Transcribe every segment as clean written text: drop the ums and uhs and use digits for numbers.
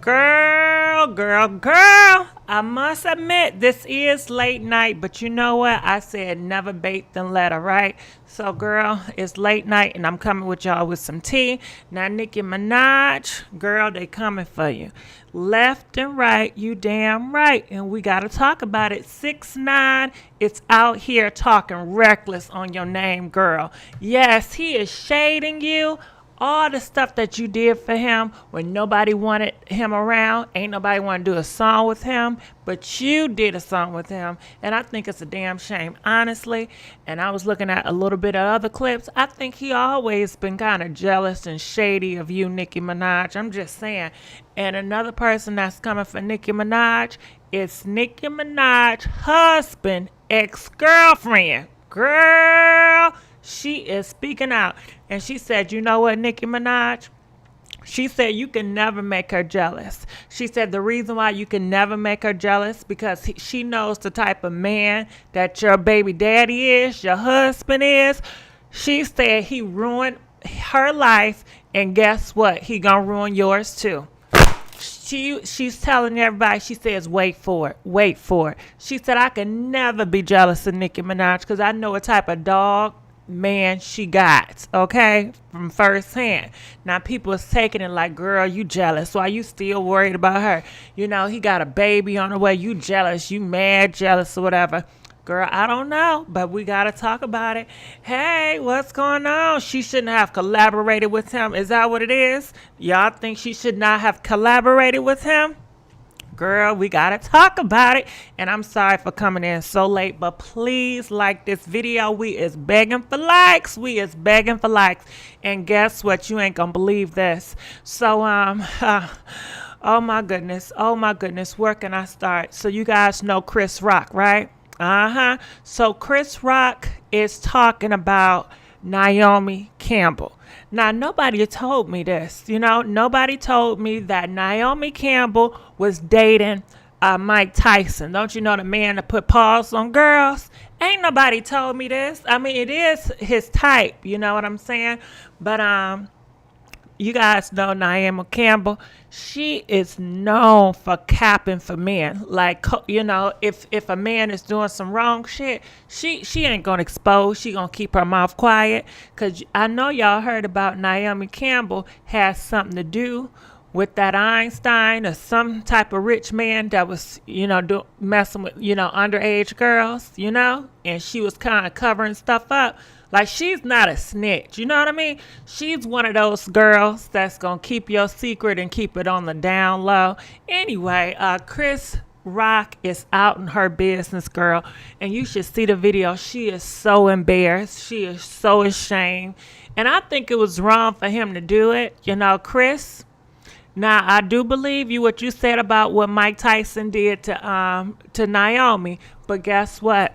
Girl, I must admit, this is late night, but you know what? I said never bait then letter, right? So, girl, it's late night, and I'm coming with y'all with some tea. Now, Nicki Minaj, girl, they coming for you. Left and right, you damn right. And we got to talk about it. 6ix9ine is out here talking reckless on your name, girl. Yes, he is shading you. All the stuff that you did for him when nobody wanted him around, ain't nobody want to do a song with him, but you did a song with him, and I think it's a damn shame, honestly. And I was looking at a little bit of other clips. I think he always been kind of jealous and shady of you, Nicki Minaj. I'm just saying. And another person that's coming for Nicki Minaj is Nicki Minaj's husband, ex-girlfriend. Girl, she is speaking out. And she said, you know what, Nicki Minaj? She said you can never make her jealous. She said the reason why you can never make her jealous because she knows the type of man that your baby daddy is, your husband is. She said he ruined her life, and guess what? He gonna ruin yours too. She's telling everybody, she says, wait for it. She said, I can never be jealous of Nicki Minaj because I know what type of dog man she got, okay, from first hand. Now people is taking it like, girl, you jealous, why you still worried about her? You know, he got a baby on the way, you jealous, you mad jealous or whatever. Girl, I don't know, but we gotta talk about it. Hey, what's going on? She shouldn't have collaborated with him. Is that what it is? Y'all think she should not have collaborated with him? Girl, we gotta talk about it. And I'm sorry for coming in so late, but please like this video. We is begging for likes. And guess what? You ain't gonna believe this. So oh my goodness, where can I start? So you guys know Chris Rock, right? So Chris Rock is talking about Naomi Campbell. Now, nobody told me this, nobody told me that Naomi Campbell was dating Mike Tyson. Don't you know, the man that put paws on girls? Ain't nobody told me this. I mean, it is his type, you know what I'm saying? But you guys know Naomi Campbell. She is known for capping for men. Like, if a man is doing some wrong shit, she ain't gonna expose. She gonna keep her mouth quiet. Cause I know y'all heard about Naomi Campbell has something to do with that Einstein or some type of rich man that was, messing with, underage girls, and she was kind of covering stuff up. Like, she's not a snitch, you know what I mean? She's one of those girls that's going to keep your secret and keep it on the down low. Anyway, Chris Rock is out in her business, girl, and you should see the video. She is so embarrassed. She is so ashamed. And I think it was wrong for him to do it. Chris, now, I do believe you what you said about what Mike Tyson did to Naomi, but guess what?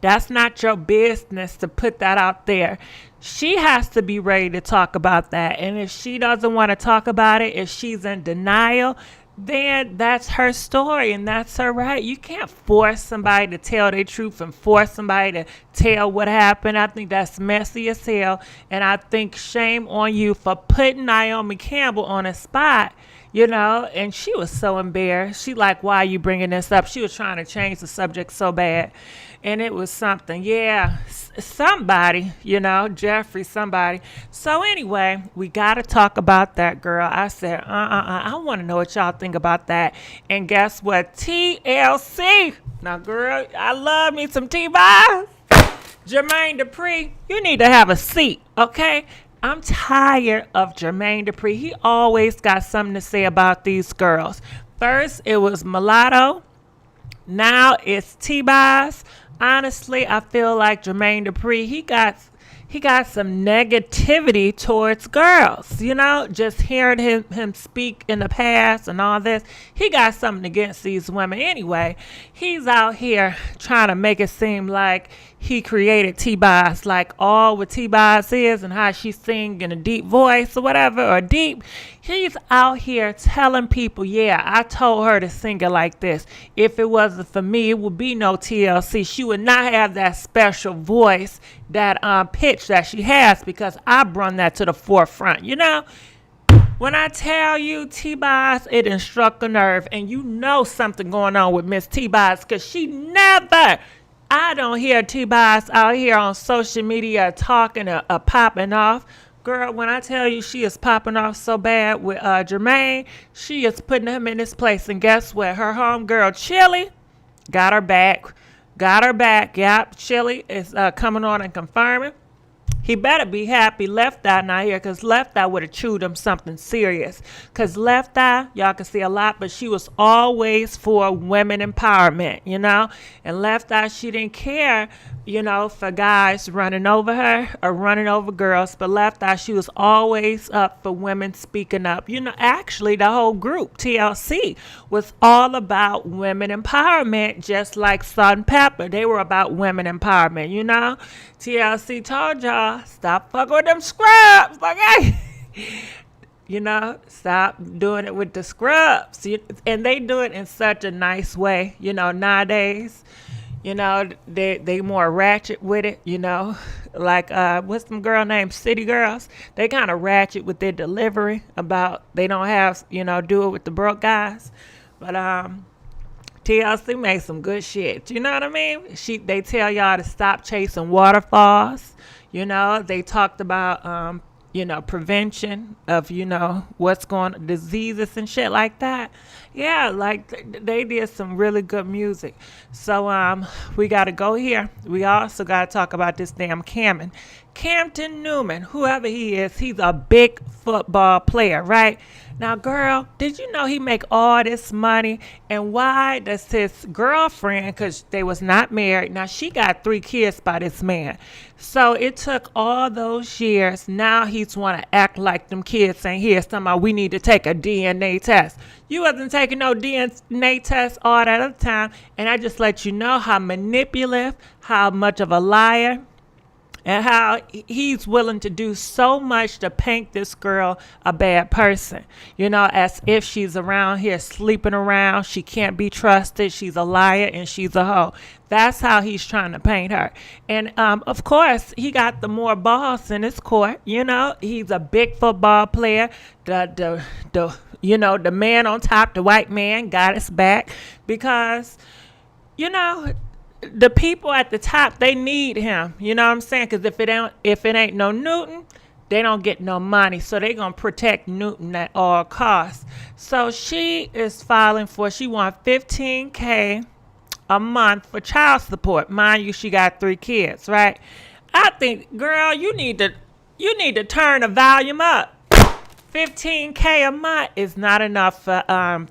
That's not your business to put that out there. She has to be ready to talk about that. And if she doesn't want to talk about it, if she's in denial, then that's her story and that's her right. You can't force somebody to tell their truth and force somebody to tell what happened. I think that's messy as hell. And I think shame on you for putting Naomi Campbell on a spot. And she was so embarrassed. She like, why are you bringing this up? She was trying to change the subject so bad. And it was something, somebody, Jeffrey, somebody. So anyway, we got to talk about that, girl. I said, I want to know what y'all think about that. And guess what? TLC. Now, girl, I love me some T-Boz. Jermaine Dupri, you need to have a seat, okay? I'm tired of Jermaine Dupri. He always got something to say about these girls. First, it was Mulatto. Now it's T-Boz. Honestly, I feel like Jermaine Dupri, he got some negativity towards girls, just hearing him speak in the past and all this. He got something against these women. Anyway, he's out here trying to make it seem like he created T-Boz, like all what T-Boz is and how she sing in a deep voice or whatever, or deep. He's out here telling people, I told her to sing it like this. If it wasn't for me, it would be no TLC. She would not have that special voice, that pitch that she has, because I brought that to the forefront, When I tell you T-Boz, it done struck a nerve. And you know something going on with Miss T-Boz because she never, I don't hear T-Boz out here on social media talking or popping off. Girl, when I tell you she is popping off so bad with Jermaine, she is putting him in his place. And guess what? Her homegirl, Chili, got her back. Got her back. Yep, Chili is coming on and confirming. He better be happy Left Eye not here, because Left Eye would have chewed him something serious. Because Left Eye, y'all can see a lot, but she was always for women empowerment, you know? And Left Eye, she didn't care, you know, for guys running over her or running over girls. But Left Eye, she was always up for women speaking up. You know, actually, the whole group, TLC, was all about women empowerment, just like Salt and Pepper. They were about women empowerment, you know? TLC told y'all, stop fucking with them scrubs, okay? You know, stop doing it with the scrubs. And they do it in such a nice way, you know, nowadays. You know, they more ratchet with it, you know. Like, what's some girl named City Girls? They kind of ratchet with their delivery about they don't have, you know, do it with the broke guys. But, TLC made some good shit. You know what I mean? They tell y'all to stop chasing waterfalls. You know, they talked about, you know, prevention of, you know, what's going on, diseases and shit like that. Yeah, like they did some really good music. So we got to go here. We also got to talk about this damn Campton Newman, whoever he is. He's a big football player, right? Now, girl, did you know he make all this money? And why does his girlfriend, because they was not married, now she got 3 kids by this man. So it took all those years. Now he's want to act like them kids ain't here. Somehow we need to take a DNA test. You wasn't taking no DNA test all that other time. And I just let you know how manipulative, how much of a liar, and how he's willing to do so much to paint this girl a bad person. You know, as if she's around here sleeping around. She can't be trusted. She's a liar and she's a hoe. That's how he's trying to paint her. And, of course, he got the more balls in his court. You know, he's a big football player. You know, the man on top, the white man, got his back. Because, you know, the people at the top, they need him. You know what I'm saying? Because if it ain't no Newton, they don't get no money. So they gonna protect Newton at all costs. So she is filing for, she want $15K a month for child support. Mind you, she got 3 kids, right? I think, girl, you need to turn the volume up. $15K a month is not enough for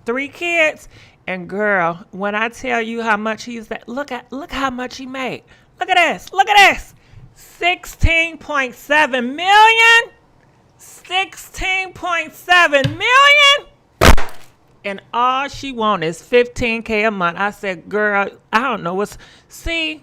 3 kids. And girl, when I tell you how much look how much he made. Look at this. Look at this. 16.7 million. 16.7 million. And all she want is $15K a month. I said, girl, I don't know see,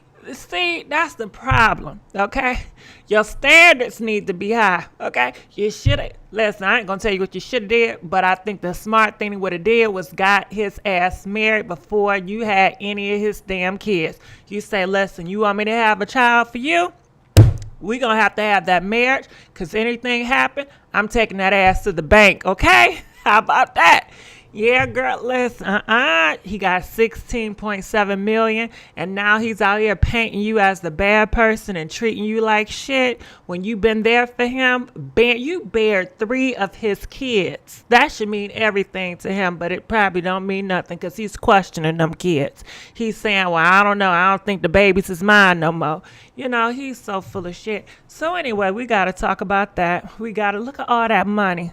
that's the problem, okay? Your standards need to be high, okay? You should have, listen, I ain't gonna tell you what you should have did, but I think the smart thing he would have did was got his ass married before you had any of his damn kids. You say, listen, you want me to have a child for you? We gonna have to have that marriage, because anything happen, I'm taking that ass to the bank, okay? How about that? Yeah, girl, listen, he got 16.7 million, and now he's out here painting you as the bad person and treating you like shit when you been there for him. You bared 3 of his kids. That should mean everything to him, but it probably don't mean nothing because he's questioning them kids. He's saying, well, I don't know. I don't think the babies is mine no more. You know, he's so full of shit. So anyway, we got to talk about that. We got to look at all that money.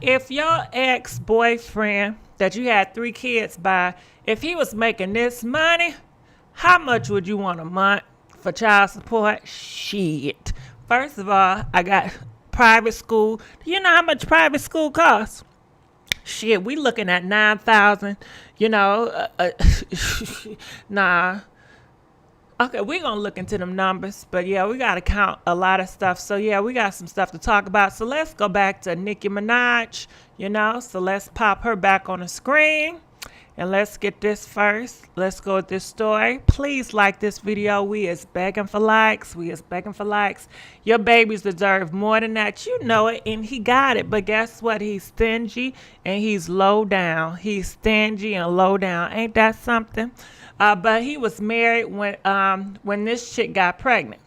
If your ex-boyfriend that you had 3 kids by, if he was making this money, how much would you want a month for child support? Shit. First of all, I got private school. Do you know how much private school costs? Shit, we looking at $9,000. You know, nah. Okay, we're going to look into them numbers. But, yeah, we got to count a lot of stuff. So, yeah, we got some stuff to talk about. So, let's go back to Nicki Minaj, you know. So, let's pop her back on the screen. And let's get this first. Let's go with this story. Please like this video. We is begging for likes. We is begging for likes. Your babies deserve more than that. You know it, and he got it. But guess what? He's stingy and he's low down. He's stingy and low down. Ain't that something? But he was married when this chick got pregnant.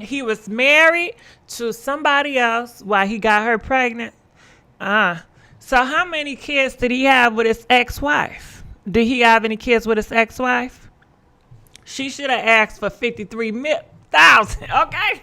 He was married to somebody else while he got her pregnant. So how many kids did he have with his ex-wife? Did he have any kids with his ex-wife? She should have asked for 53,000, okay?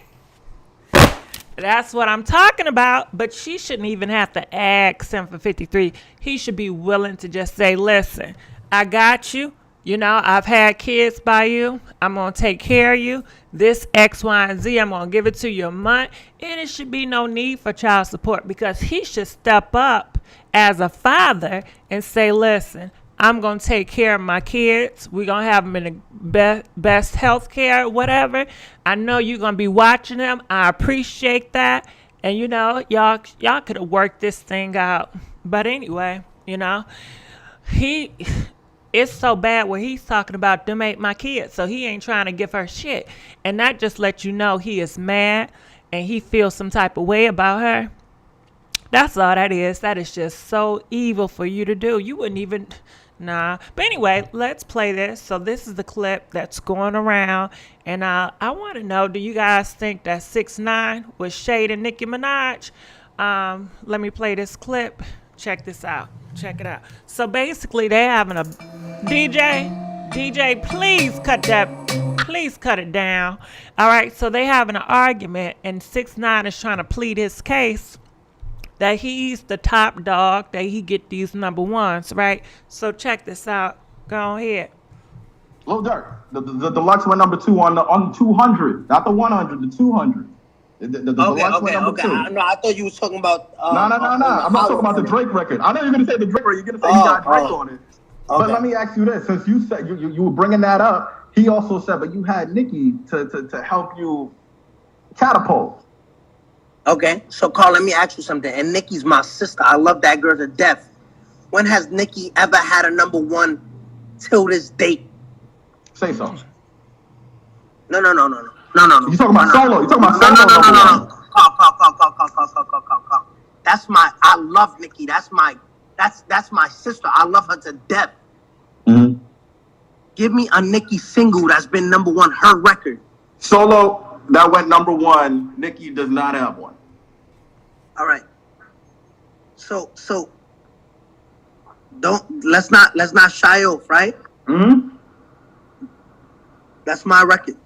That's what I'm talking about. But she shouldn't even have to ask him for 53. He should be willing to just say, listen, I got you. You know, I've had kids by you. I'm going to take care of you. This X, Y, and Z, I'm going to give it to you a month. And it should be no need for child support because he should step up as a father and say, listen, I'm going to take care of my kids. We're going to have them in the best health care, whatever. I know you're going to be watching them. I appreciate that. And, you know, y'all could have worked this thing out. But anyway, you know, it's so bad where he's talking about them ain't my kids. So he ain't trying to give her shit. And that just lets you know he is mad and he feels some type of way about her. That's all that is. That is just so evil for you to do. You wouldn't even, nah. But anyway, let's play this. So this is the clip that's going around. And I want to know, do you guys think that 6ix9ine was shading Nicki Minaj? Let me play this clip. Check this out. Check it out. So basically they having a DJ, please cut it down. All right, so they having an argument and 6ix9ine is trying to plead his case that he's the top dog, that he get these number ones, right? So check this out. Go ahead. Lil Durk, the deluxe went number 2 on the 200, not the 100, the 200. The deluxe went number 2. No, I thought you was talking about. No. I'm not talking about the Drake record. I know you're gonna say the Drake record. You're gonna say he got Drake on it. Okay. But let me ask you this: since you said you were bringing that up, he also said, but you had Nicki to help you catapult. Okay, so Carl, let me ask you something. And Nicki's my sister. I love that girl to death. When has Nicki ever had a number 1 till this date? Say so. No. You talking about solo? You talking about solo? No. That's my. I love Nicki. That's my sister. I love her to death. Mm-hmm. Give me a Nicki single that's been number 1. Her record. Solo that went number 1. Nicki does not have one. All right. So let's not shy off, right? Mm-hmm. That's my record.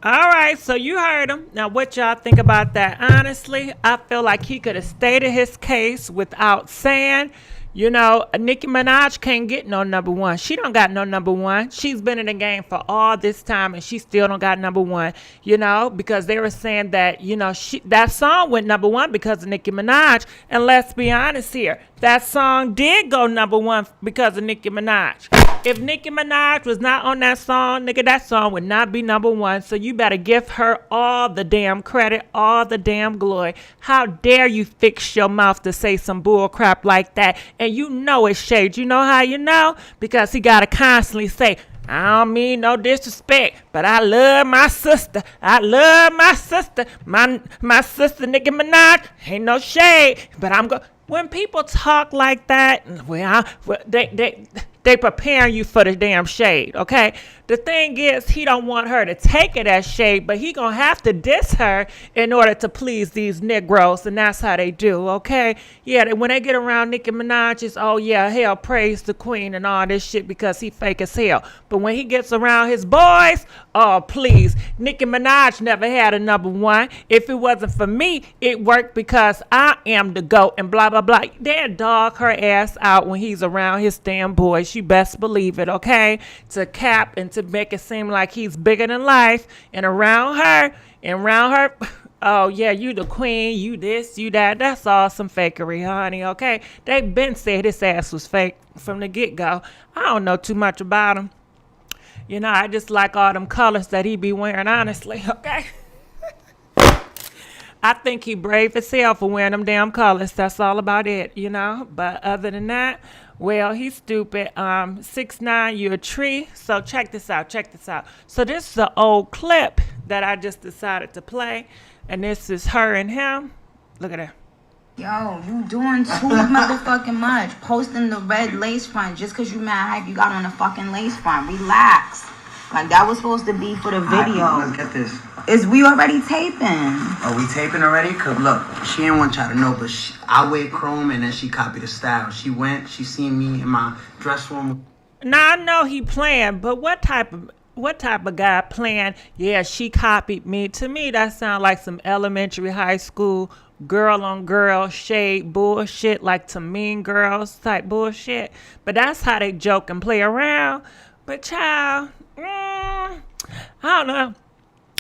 All right, so you heard him. Now, what y'all think about that? Honestly, I feel like he could have stated his case without saying, you know, Nicki Minaj can't get no number 1. She don't got no number 1. She's been in the game for all this time, and she still don't got number 1, you know, because they were saying that, you know, that song went number 1 because of Nicki Minaj. And let's be honest here, that song did go number 1 because of Nicki Minaj. If Nicki Minaj was not on that song, nigga, that song would not be number 1. So you better give her all the damn credit, all the damn glory. How dare you fix your mouth to say some bull crap like that? And you know it's shade. You know how you know? Because he got to constantly say, I don't mean no disrespect, but I love my sister. I love my sister. My sister, Nicki Minaj, ain't no shade. But I'm going. When people talk like that, they preparing you for the damn shade, okay? The thing is, he don't want her to take it as shade, but he gonna have to diss her in order to please these Negroes, and that's how they do, okay? Yeah, when they get around Nicki Minaj, it's, oh yeah, hell, praise the queen and all this shit because he fake as hell. But when he gets around his boys, oh, please. Nicki Minaj never had a number 1. If it wasn't for me, it worked because I am the GOAT and blah, blah, blah. They'll dog her ass out when he's around his damn boys. You best believe it, okay? To cap and to make it seem like he's bigger than life. And around her, oh yeah, you the queen, you this, you that. That's all some fakery, honey, okay? They been said his ass was fake from the get-go. I don't know too much about him. You know, I just like all them colors that he be wearing, honestly, okay? I think he brave as hell for wearing them damn colors. That's all about it, you know. But other than that, well, he's stupid. 6ix9ine, you a tree. So check this out. Check this out. So this is an old clip that I just decided to play, and this is her and him. Look at her. Yo, you doing too motherfucking much. Posting the red lace front just because you mad hype you got on the fucking lace front. Relax. Like, that was supposed to be for the video. Let's get this. We already taping. Are we taping already? Cause look, she didn't want y'all to know, but I wear chrome and then she copied the style. She seen me in my dress room. Now I know he playing, but what type of guy playing? Yeah, she copied me. To me, that sounds like some elementary, high school girl on girl shade bullshit, like to Mean Girls type bullshit. But that's how they joke and play around. But child, I don't know.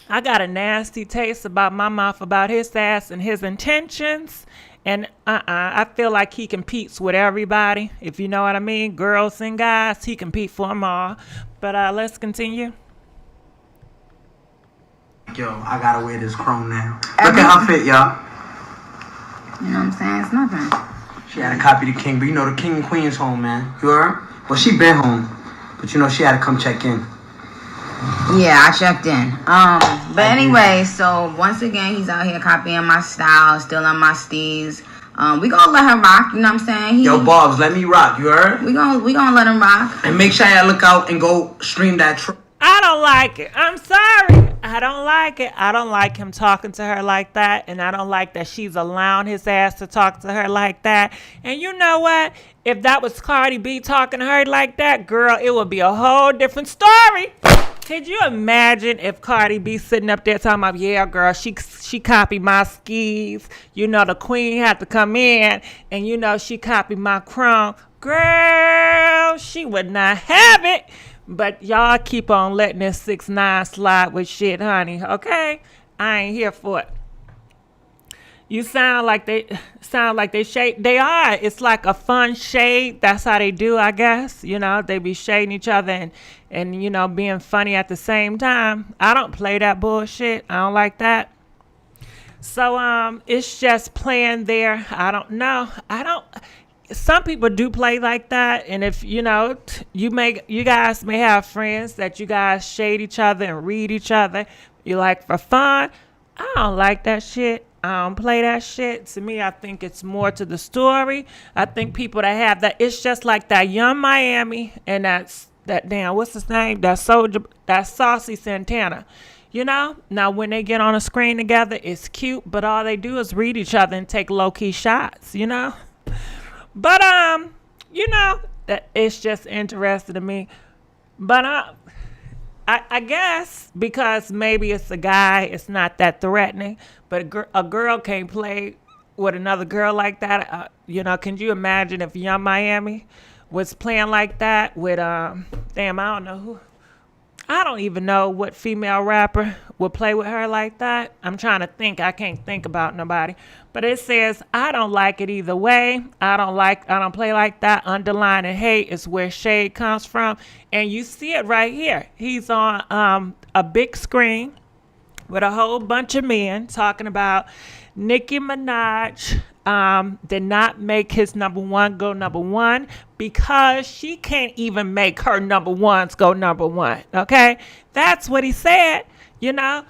I got a nasty taste about my mouth about his ass and his intentions. And I feel like he competes with everybody, if you know what I mean. Girls and guys, he competes for them all. But let's continue. Yo, I gotta wear this chrome now. Look at her fit, y'all. You know what I'm saying? It's nothing. She had to copy the king, but you know the king and queen's home, man. You heard? Well, she been home, but you know she had to come check in. Yeah, I checked in. But anyway, so once again, he's out here copying my style, stealing my steez. We gonna let her rock, you know what I'm saying? Yo, Bobs, let me rock, you heard? We gonna let him rock. And make sure y'all look out and go stream that I don't like it. I'm sorry. I don't like it. I don't like him talking to her like that. And I don't like that she's allowing his ass to talk to her like that. And you know what? If that was Cardi B talking to her like that, girl, it would be a whole different story. Could you imagine if Cardi B sitting up there talking about, yeah, girl, she copied my skis. You know, the queen had to come in. And, you know, she copied my chrome. Girl, she would not have it. But y'all keep on letting this 6ix9ine slide with shit, honey, okay? I ain't here for it. You sound like they shade. They are. It's like a fun shade. That's how they do, I guess. You know, they be shading each other and you know, being funny at the same time. I don't play that bullshit. I don't like that. So it's just playing there. I don't know. Some people do play like that, and if you know, you guys may have friends that you guys shade each other and read each other. You like for fun. I don't like that shit. I don't play that shit. To me, I think it's more to the story. I think people that have that, it's just like that Young Miami and that damn, what's his name? That Saucy Santana. You know, now when they get on a screen together, it's cute, but all they do is read each other and take low-key shots, you know? But, you know, that it's just interesting to me. But I guess because maybe it's a guy, it's not that threatening. But a girl can't play with another girl like that. You know, can you imagine if Young Miami was playing like that with, damn, I don't know who. I don't even know what female rapper would play with her like that. I'm trying to think. I can't think about nobody. But it says, I don't like it either way. I don't play like that. Underlining hate is where shade comes from. And you see it right here. He's on a big screen with a whole bunch of men talking about Nicki Minaj did not make his number one go number one because she can't even make her number ones go number one. Okay? That's what he said. You know,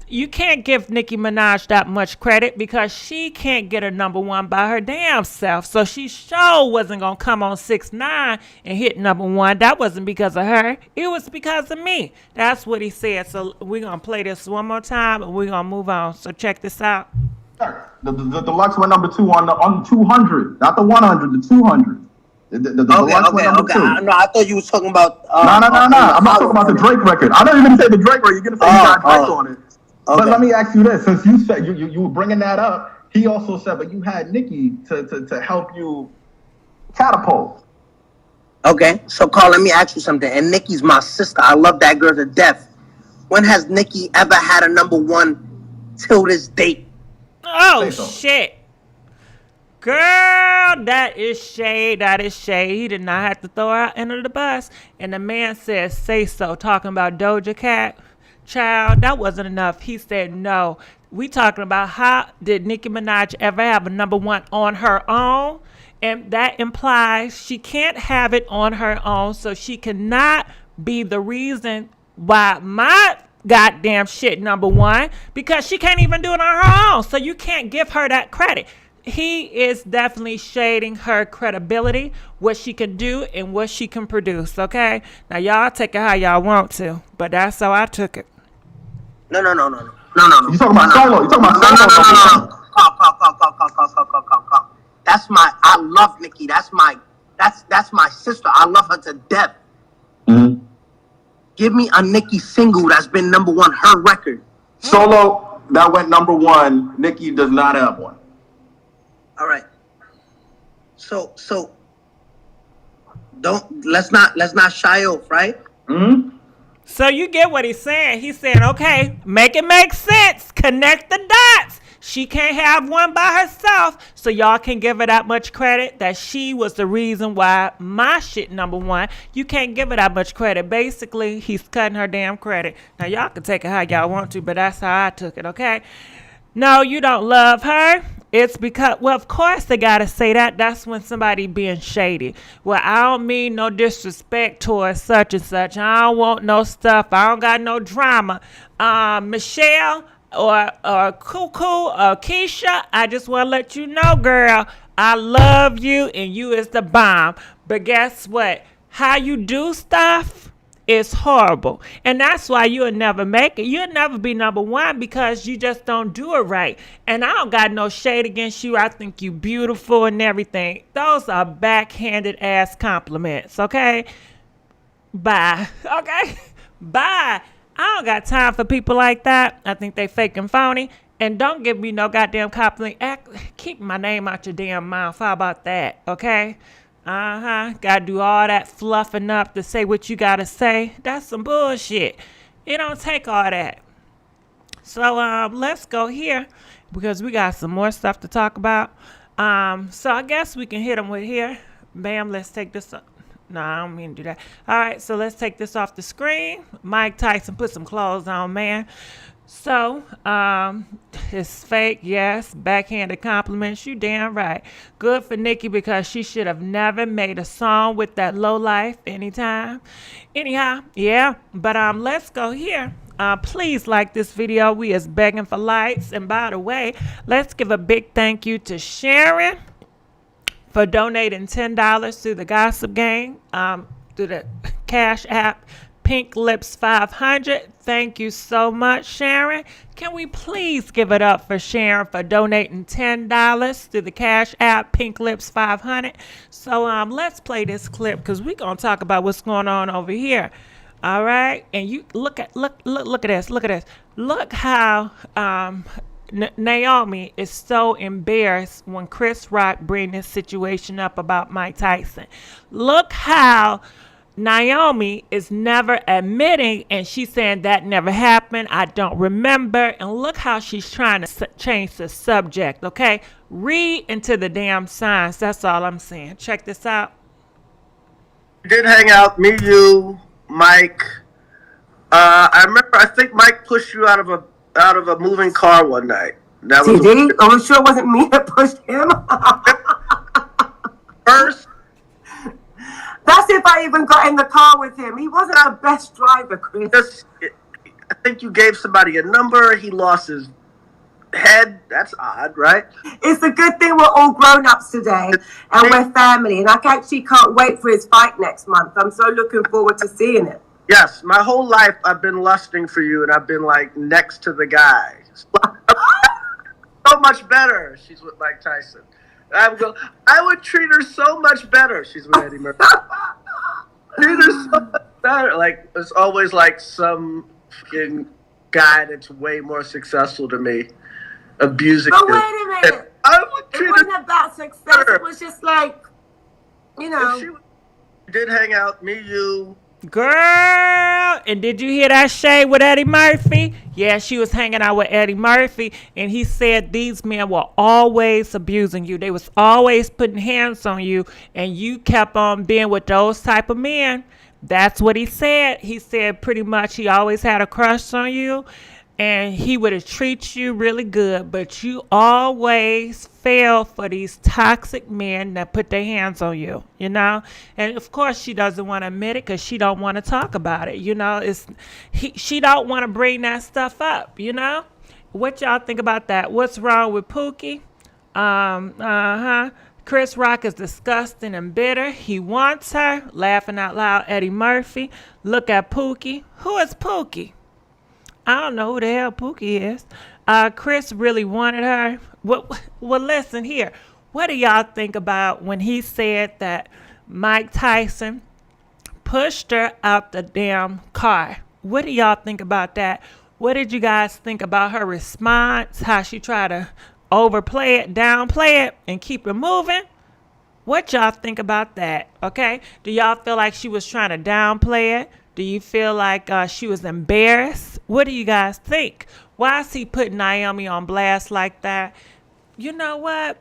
you can't give Nicki Minaj that much credit because she can't get her number one by her damn self. So she sure wasn't going to come on 6ix9ine and hit number one. That wasn't because of her. It was because of me. That's what he said. So we're going to play this one more time and we're going to move on. So check this out. The deluxe went number 2 on 200, not the 100, the 200. The deluxe went number 2. No, I thought you was talking about. No. I'm not talking about the Drake record. I don't even say the Drake record. You're gonna say you got Drake on it. Okay. But let me ask you this: since you said you were bringing that up, he also said, but you had Nicki to help you catapult. Okay, so Carl, let me ask you something. And Nicki's my sister. I love that girl to death. When has Nicki ever had a number one till this date? Oh, shit. Girl, that is shade. That is shade. He did not have to throw her under the bus. And the man said, say so, talking about Doja Cat. Child, that wasn't enough. He said, no, We talking about how did Nicki Minaj ever have a number one on her own? And that implies she can't have it on her own, so she cannot be the reason why my goddamn shit number one, because she can't even do it on her own. So you can't give her that credit. He is definitely shading her credibility, what she can do and what she can produce, okay? Now, y'all take it how y'all want to, but that's how I took it. No. You talking about solo? You talking about solo? Call. I love Nicki. That's my sister. I love her to death. Mm-hmm. Give me a Nicki single that's been number one, her record. Solo that went number one. Nicki does not have one. All right. So let's not shy off, right? Mm-hmm. So you get what he's saying. He's saying, okay, make it make sense. Connect the dots. She can't have one by herself, so y'all can give her that much credit that she was the reason why my shit number one. You can't give her that much credit. Basically, he's cutting her damn credit. Now, y'all can take it how y'all want to, but that's how I took it, okay? No, you don't love her. It's because, well, of course they got to say that. That's when somebody being shady. Well, I don't mean no disrespect towards such and such. I don't want no stuff. I don't got no drama. Michelle or Cuckoo or Keisha, I just want to let you know, girl, I love you and you is the bomb. But guess what? How you do stuff is horrible. And that's why you'll never make it. You'll never be number one because you just don't do it right. And I don't got no shade against you. I think you beautiful and everything. Those are backhanded ass compliments, okay? Bye. Okay? Bye. I don't got time for people like that. I think they fake and phony. And don't give me no goddamn compliment. Keep my name out your damn mouth. How about that? Okay? Gotta do all that fluffing up to say what you gotta say. That's some bullshit. It don't take all that. So let's go here because we got some more stuff to talk about. So I guess we can hit them with here. Bam, let's take this up. No, I don't mean to do that. All right, so let's take this off the screen. Mike Tyson, put some clothes on, man. So, it's fake, yes. Backhanded compliments, you damn right. Good for Nicki because she should have never made a song with that low life anytime. Anyhow, yeah. But let's go here. Please like this video. We is begging for likes. And by the way, let's give a big thank you to Sharon for donating $10 to the Gossip Gang, to the Cash App, Pink Lips 500. Thank you so much, Sharon. Can we please give it up for Sharon for donating $10 to the Cash App, Pink Lips 500? So let's play this clip because we're gonna talk about what's going on over here. All right, and you look at this. Look how Naomi is so embarrassed when Chris Rock bring this situation up about Mike Tyson. Look how Naomi is never admitting, and she's saying that never happened. I don't remember. And look how she's trying to change the subject, okay? Read into the damn signs. That's all I'm saying. Check this out. We did hang out, me, you, Mike. I think Mike pushed you out of a moving car one night. That was did he? Oh, sure it wasn't me that pushed him. First. That's if I even got in the car with him. He wasn't the best driver, Chris. I think you gave somebody a number. He lost his head. That's odd, right? It's a good thing we're all grown-ups today and we're family. And I actually can't wait for his fight next month. I'm so looking forward to seeing it. Yes, my whole life I've been lusting for you, and I've been like next to the guy. So much better. She's with Mike Tyson. I would treat her so much better. She's with Eddie Murphy. Treat her so much better. Like, it's always like some fucking guy that's way more successful to me abusing But her. wait a minute. It wasn't about success. It was just like, you know. She did hang out, me, you. Girl, and did you hear that shade with Eddie Murphy? Yeah, she was hanging out with Eddie Murphy, and he said these men were always abusing you. They was always putting hands on you, and you kept on being with those type of men. That's what he said. He said pretty much he always had a crush on you. and he would have treated you really good, but you always fell for these toxic men that put their hands on you, you know? And of course she doesn't want to admit it because she don't want to talk about it, you know? She don't want to bring that stuff up, you know? What y'all think about that? What's wrong with Pookie? Chris Rock is disgusting and bitter. He wants her. Laughing out loud, Eddie Murphy. Look at Pookie. Who is Pookie? I don't know who the hell Pookie is. Chris really wanted her. Well, listen here. What do y'all think about when he said that Mike Tyson pushed her out the damn car? What do y'all think about that? What did you guys think about her response? How she tried to overplay it, downplay it, and keep it moving? What y'all think about that? Okay? Do y'all feel like she was trying to downplay it? Do you feel like she was embarrassed? What do you guys think? Why is he putting Naomi on blast like that? You know what?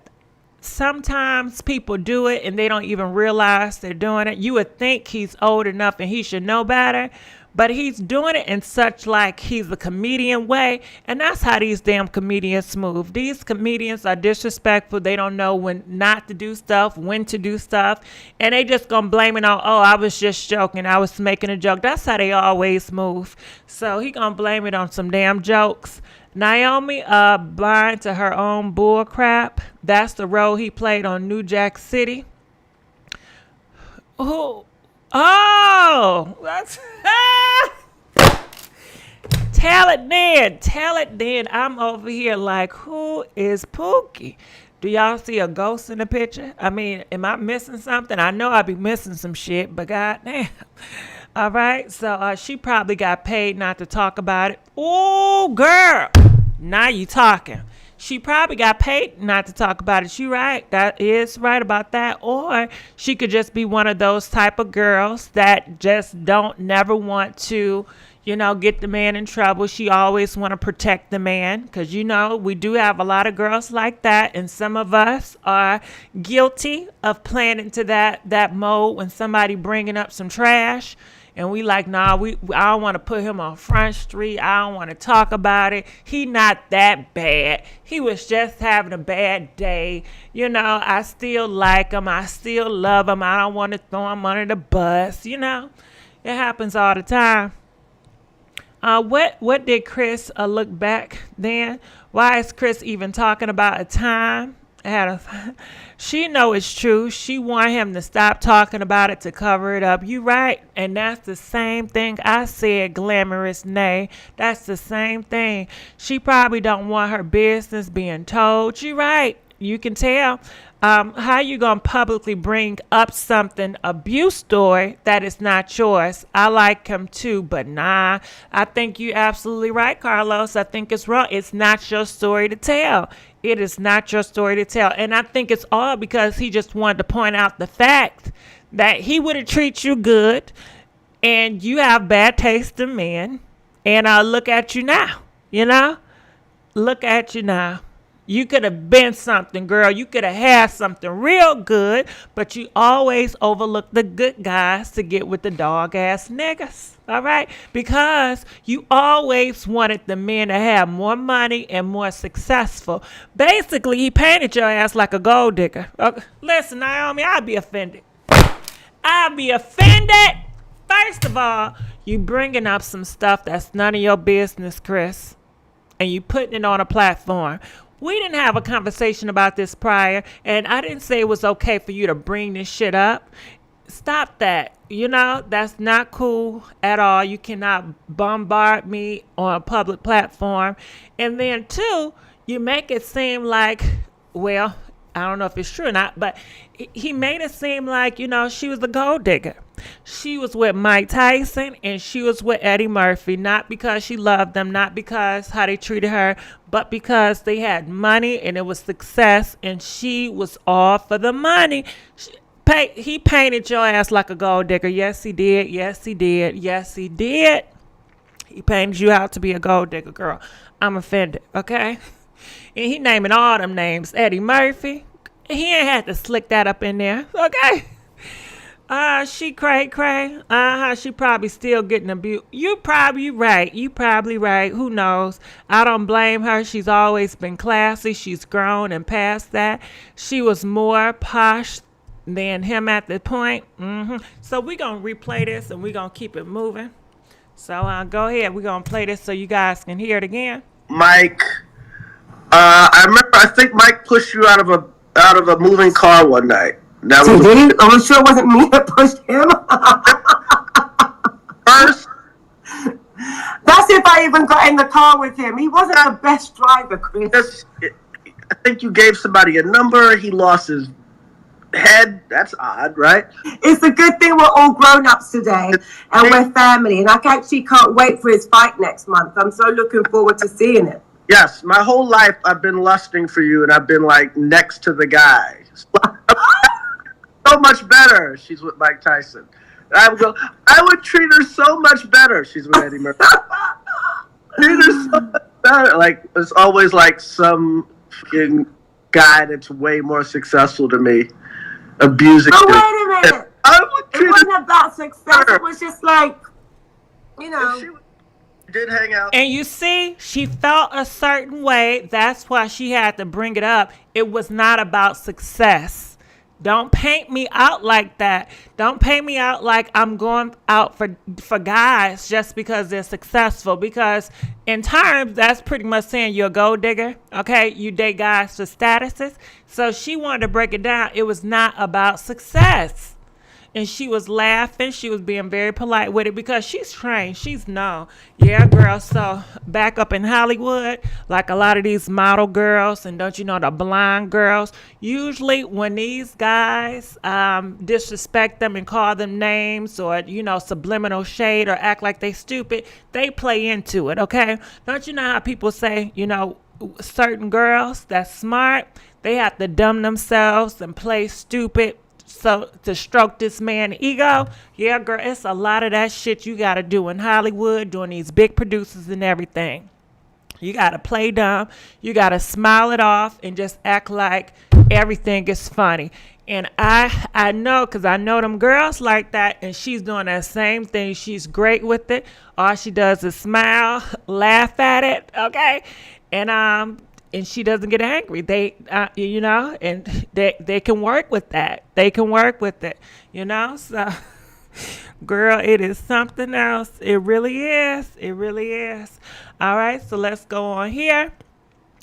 Sometimes people do it and they don't even realize they're doing it. You would think he's old enough and he should know better, but he's doing it in such like he's a comedian way, and that's how these damn comedians move. These comedians are disrespectful. They don't know when not to do stuff, when to do stuff, and they just gonna blame it on, oh, I was just joking, I was making a joke. That's how they always move. So he gonna blame it on some damn jokes. Naomi blind to her own bull crap. That's the role he played on New Jack City. Who? Oh, that's tell it then. I'm over here like, who is Pookie? Do y'all see a ghost in the picture? I mean, am I missing something? I know I be missing some shit, but goddamn. All right, so she probably got paid not to talk about it. Oh, girl, now you talking. She probably got paid not to talk about it. She right. That is right about that. Or she could just be one of those type of girls that just don't never want to, you know, get the man in trouble. She always want to protect the man because, you know, we do have a lot of girls like that. And some of us are guilty of playing into that mode when somebody bringing up some trash. And we like, nah, I don't want to put him on Front Street. I don't want to talk about it. He not that bad. He was just having a bad day. You know, I still like him. I still love him. I don't want to throw him under the bus. You know, it happens all the time. What did Chris look back then? Why is Chris even talking about a time? She know it's true. She want him to stop talking about it to cover it up. You right. And that's the same thing I said, Glamorous Nay. That's the same thing. She probably don't want her business being told. You right. You can tell. How you gonna publicly bring up something abuse story that is not yours? I like him too, but nah. I think you absolutely right, Carlos. I think it's wrong. It's not your story to tell. It is not your story to tell. And I think it's all because he just wanted to point out the fact that he would have treated you good and you have bad taste in men. And look at you now, you know? Look at you now. You could have been something, girl. You could have had something real good, but you always overlook the good guys to get with the dog ass niggas. All right? Because you always wanted the men to have more money and more successful. Basically, he painted your ass like a gold digger. Okay. Listen, Naomi, I'd be offended. I'd be offended. First of all, you bringing up some stuff that's none of your business, Chris, and you putting it on a platform. We didn't have a conversation about this prior, and I didn't say it was okay for you to bring this shit up. Stop that. You know, that's not cool at all. You cannot bombard me on a public platform. And then, two, you make it seem like, well, I don't know if it's true or not, but he made it seem like, you know, she was a gold digger. She was with Mike Tyson and she was with Eddie Murphy, not because she loved them, not because how they treated her, but because they had money and it was success and she was all for the money. He painted your ass like a gold digger. Yes, he did. Yes, he did. Yes, he did. He painted you out to be a gold digger, girl. I'm offended, okay? And he naming all them names. Eddie Murphy. He ain't had to slick that up in there, okay? She cray. She probably still getting abused. You probably right. Who knows? I don't blame her. She's always been classy. She's grown and past that. She was more posh than him at the point. So we're going to replay this and we're going to keep it moving. So go ahead. We're going to play this so you guys can hear it again. Mike, I think Mike pushed you out of a moving car one night. That was did he? I'm sure it wasn't me that pushed him. first. That's if I even got in the car with him. He wasn't the best driver, Chris. I think you gave somebody a number. He lost his head. That's odd, right? It's a good thing we're all grown-ups today and we're family. And I actually can't wait for his fight next month. I'm so looking forward to seeing it. Yes, my whole life I've been lusting for you, and I've been like next to the guy. So much better. She's with Mike Tyson. I would treat her so much better. She's with Eddie Murphy. Treat her so much better. Like, it's always like some fucking guy that's way more successful to me abusing But me. wait a minute. It wasn't about success. It was just like, you know. She did hang out. And you see, she felt a certain way. That's why she had to bring it up. It was not about success. Don't paint me out like that. Don't paint me out like I'm going out for guys just because they're successful. Because in terms, that's pretty much saying you're a gold digger. Okay, you date guys for statuses. So she wanted to break it down. It was not about success. And she was laughing. She was being very polite with it because she's trained. She's known. Yeah, girl. So back up in Hollywood, like a lot of these model girls and don't you know the blonde girls, usually when these guys disrespect them and call them names or, you know, subliminal shade or act like they stupid, they play into it, okay? Don't you know how people say, you know, certain girls that's smart, they have to dumb themselves and play stupid so to stroke this man's ego? Yeah, girl, it's a lot of that shit you got to do in Hollywood, doing these big producers and everything. You got to play dumb. You got to smile it off and just act like everything is funny. And I know, because I know them girls like that, and she's doing that same thing. She's great with it. All she does is smile, laugh at it, okay? And she doesn't get angry. They, you know, and they can work with that. They can work with it, you know. So, girl, it is something else. It really is. It really is. All right, so let's go on here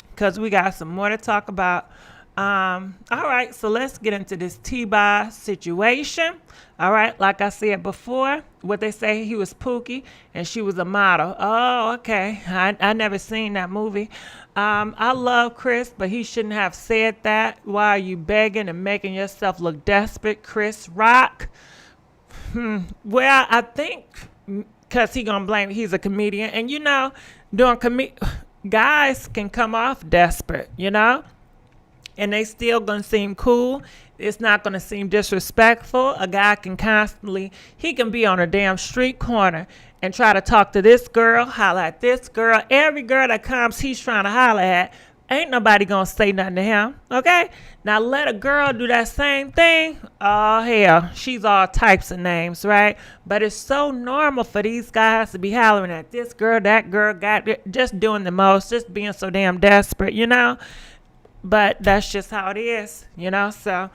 because we got some more to talk about. All right, so let's get into this T-Boz situation. All right, like I said before, what they say, he was Pookie and she was a model. Oh, okay. I never seen that movie. I love Chris, but he shouldn't have said that. Why are you begging and making yourself look desperate, Chris Rock? Well, I think because he gonna blame he's a comedian, and you know, doing guys can come off desperate, you know. And they still gonna seem cool. It's not gonna seem disrespectful. A guy can he can be on a damn street corner and try to talk to this girl, holler at this girl. Every girl that comes, he's trying to holler at. Ain't nobody gonna say nothing to him, okay? Now let a girl do that same thing. Oh hell, she's all types of names, right? But it's so normal for these guys to be hollering at this girl, that girl, just doing the most, just being so damn desperate, you know? But that's just how it is, you know. So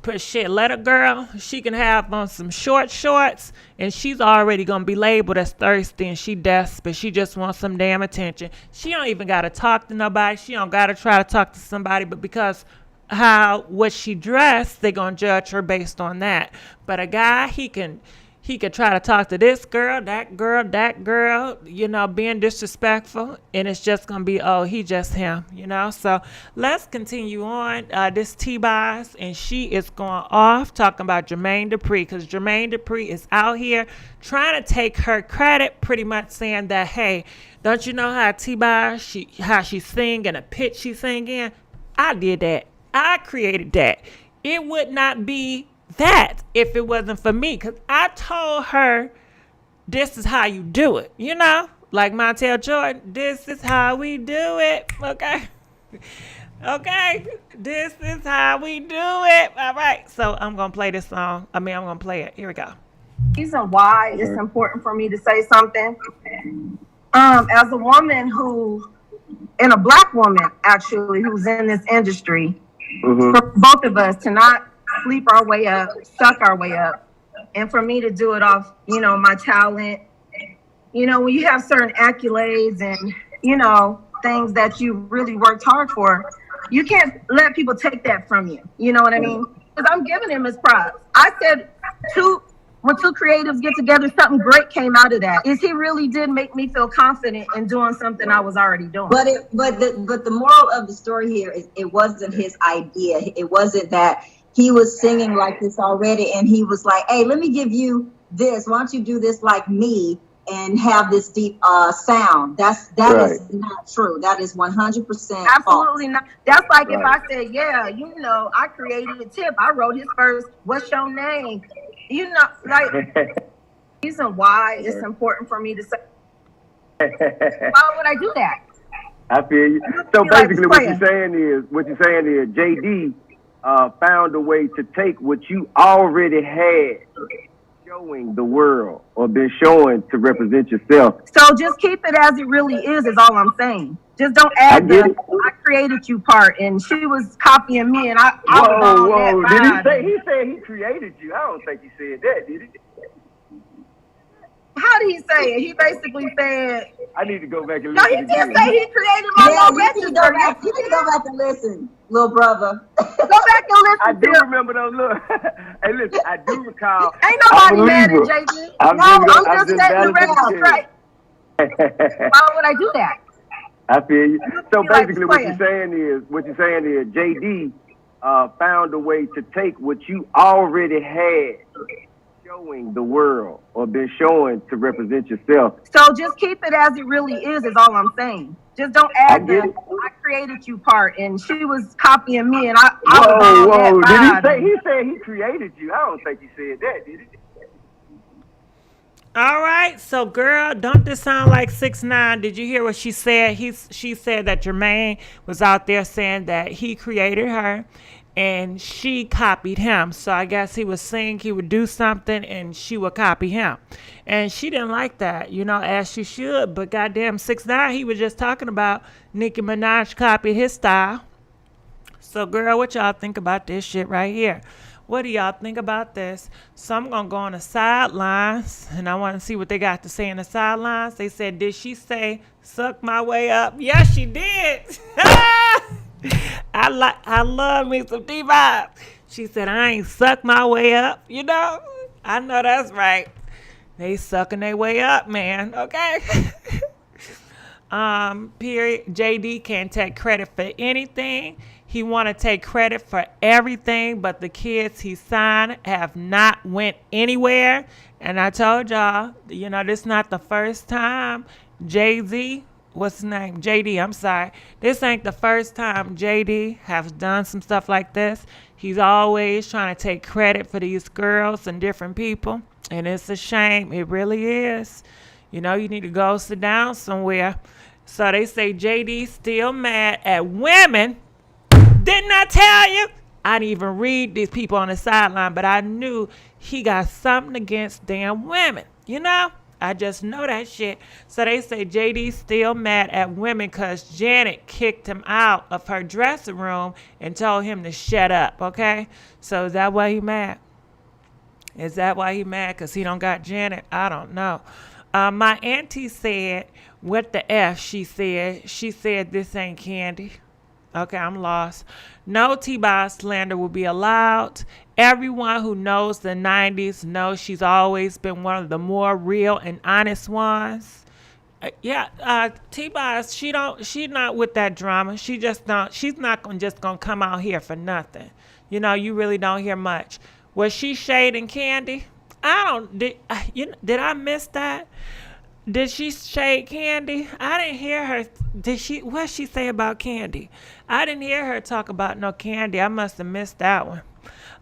let a girl, she can have on some short shorts and she's already gonna be labeled as thirsty and she desperate. She just wants some damn attention. She don't even gotta talk to nobody. She don't gotta try to talk to somebody, but because what she dressed, they gonna judge her based on that. But a guy, he could try to talk to this girl, that girl, you know, being disrespectful, and it's just going to be, oh, he just him, you know. So let's continue on. This T-Boz, and she is going off talking about Jermaine Dupri, because Jermaine Dupri is out here trying to take her credit, pretty much saying that, hey, don't you know how T-Boz, how she sing and a pitch she sing in? I did that. I created that. It would not be that if it wasn't for me, because I told her this is how you do it, you know, like Montel Jordan, this is how we do it, okay? Okay, this is how we do it. All right, so I'm gonna play this song. I'm gonna play it. Here we go. Reason why it's important for me to say something. As a woman and a black woman actually, who's in this industry, for both of us to not sleep our way up, suck our way up, and for me to do it off, my talent. When you have certain accolades and, things that you really worked hard for, you can't let people take that from you. You know what I mean? Because I'm giving him his props. I said when two creatives get together, something great came out of that. He really did make me feel confident in doing something I was already doing. But the moral of the story here is it wasn't his idea. It wasn't that he was singing like this already and he was like, hey, let me give you this. Why don't you do this like me and have this deep sound? That is not true. That is 100% absolutely not. That's like if I said, yeah, I created a tip. I wrote his first, what's your name? Reason why it's important for me to say, why would I do that? I feel you. So basically what you're saying is JD found a way to take what you already had, showing the world or been showing to represent yourself. So just keep it as it really is all I'm saying. Just don't add I created you part and she was copying me and I whoa. Did he say he said he created you? I don't think he said that, did he? How did he say it? He basically said I need to go back and listen. No, he did say he created my little register. You can go back and listen, little brother. Go back and listen. I do remember those little hey listen, I do recall. Ain't nobody mad at JD. I'm just setting the record straight. Why would I do that? I feel you. So basically what you're saying is JD found a way to take what you already had, showing the world or been showing to represent yourself. So just keep it as it really is all I'm saying. Just don't add I created you part and she was copying me and whoa. Did he said he created you? I don't think he said that, did he? All right, so girl, don't this sound like 6ix9ine? Did you hear what she said? She said that Jermaine was out there saying that he created her and she copied him. So I guess he was saying he would do something and she would copy him. And she didn't like that, as she should. But goddamn 6ix9ine, he was just talking about Nicki Minaj copied his style. So girl, what y'all think about this shit right here? What do y'all think about this? So I'm going to go on the sidelines, and I want to see what they got to say in the sidelines. They said, did she say, suck my way up? Yes, she did. I love me some T-Boz. She said, I ain't suck my way up. I know that's right. They sucking their way up, man. Okay? Period. JD can't take credit for anything. He want to take credit for everything, but the kids he signed have not went anywhere. And I told y'all, this not the first time JD, what's his name? JD, I'm sorry. This ain't the first time JD has done some stuff like this. He's always trying to take credit for these girls and different people. And it's a shame. It really is. You need to go sit down somewhere. So they say JD still mad at women. Didn't I tell you? I didn't even read these people on the sideline, but I knew he got something against damn women. I just know that shit. So they say JD still mad at women because Janet kicked him out of her dressing room and told him to shut up, okay? So is that why he mad? Is that why he mad? Because he don't got Janet? I don't know. My auntie said, what the F she said? She said, this ain't candy. Okay, I'm lost. No T-Boz slander will be allowed. Everyone who knows the 90s knows she's always been one of the more real and honest ones. T-Boz, she's not with that drama. She's not gonna come out here for nothing. You really don't hear much. Was she shading Candy? Did I miss that? Did she shade Candy? I didn't hear her. What'd she say about Candy? I didn't hear her talk about no Candy. I must have missed that one.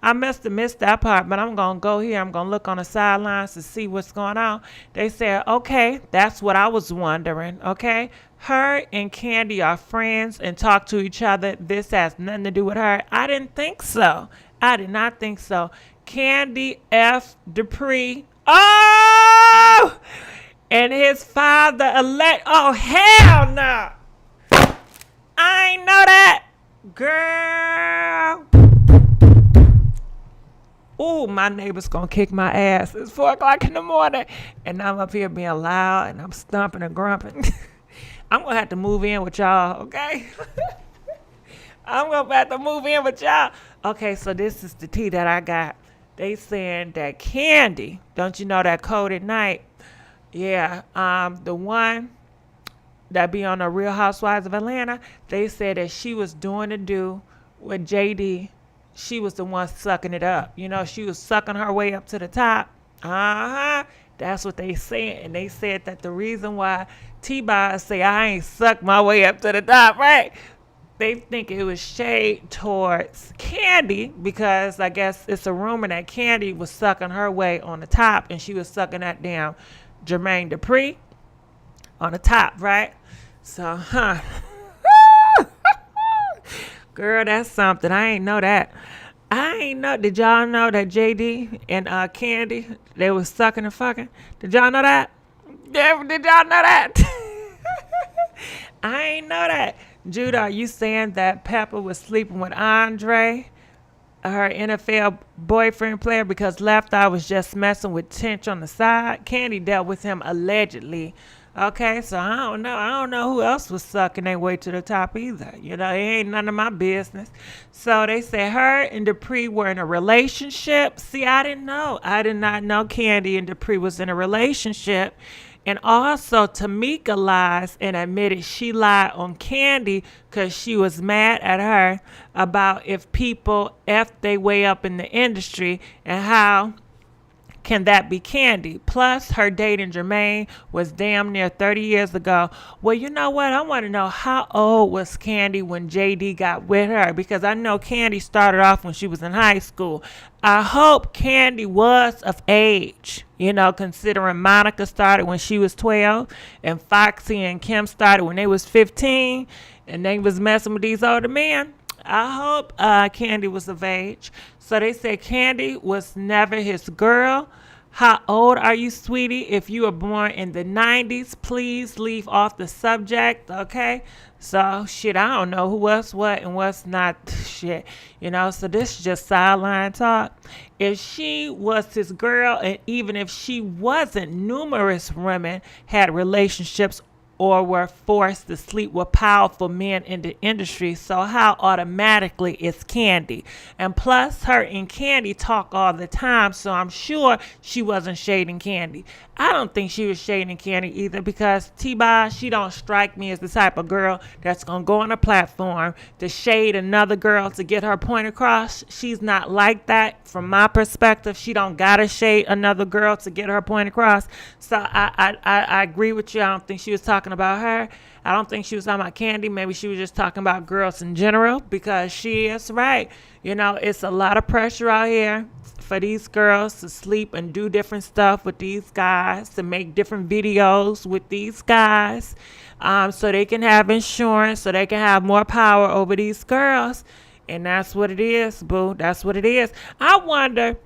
I must have missed that part, but I'm going to go here. I'm going to look on the sidelines to see what's going on. They said, okay, that's what I was wondering, okay? Her and Candy are friends and talk to each other. This has nothing to do with her. I didn't think so. I did not think so. Candy F. Dupri. Oh! And his father-elect. Oh, hell no. I ain't know that. Girl. Ooh, my neighbor's gonna kick my ass. It's 4 o'clock in the morning. And I'm up here being loud and I'm stomping and grumping. I'm gonna have to move in with y'all, okay? I'm gonna have to move in with y'all. Okay, so this is the tea that I got. They saying that Candy, don't you know that Code at Night? Yeah, the one that be on the Real Housewives of Atlanta, they said that she was doing the do with JD. She was the one sucking it up. You know, she was sucking her way up to the top. That's what they said. And they said that the reason why T-Boz say I ain't sucked my way up to the top, right? They think it was shade towards Candy because I guess it's a rumor that Candy was sucking her way on the top and she was sucking that damn Jermaine Dupri on the top, right? So, girl, that's something. I ain't know that. I ain't know. Did y'all know that JD and Candy, they was sucking and fucking? Did y'all know that? Did y'all know that? I ain't know that. Judah, are you saying that Pepper was sleeping with Andre, her NFL boyfriend player, because Left Eye was just messing with Tinch on the side? Candy dealt with him allegedly. Okay, so I don't know. I don't know who else was sucking their way to the top either. You know, it ain't none of my business. So they said her and Dupri were in a relationship. See, I didn't know. I did not know Candy and Dupri was in a relationship. And also, Tamika lies and admitted she lied on Candy because she was mad at her about if people F they way up in the industry and how can that be Candy? Plus, her dating Jermaine was damn near 30 years ago. Well, you know what? I want to know how old was Candy when JD got with her? Because I know Candy started off when she was in high school. I hope Candy was of age, you know, considering Monica started when she was 12 and Foxy and Kim started when they was 15 and they was messing with these older men. I hope Candy was of age. So they said Candy was never his girl. How old are you, sweetie? If you were born in the 90s, please leave off the subject, okay? So, shit, I don't know who else what and what's not shit, you know? So this is just sideline talk. If she was his girl, and even if she wasn't, numerous women had relationships or were forced to sleep with powerful men in the industry. So how automatically is Candy? And plus, her and Candy talk all the time, so I'm sure she wasn't shading Candy. I don't think she was shading Candy either because T-Boz, she don't strike me as the type of girl that's going to go on a platform to shade another girl to get her point across. She's not like that from my perspective. She don't got to shade another girl to get her point across. So I agree with you. I don't think she was talking about her. I don't think she was talking about Candy. Maybe she was just talking about girls in general because she is right. You know, it's a lot of pressure out here for these girls to sleep and do different stuff with these guys, to make different videos with these guys, so they can have insurance, so they can have more power over these girls. And that's what it is, boo. That's what it is. I wonder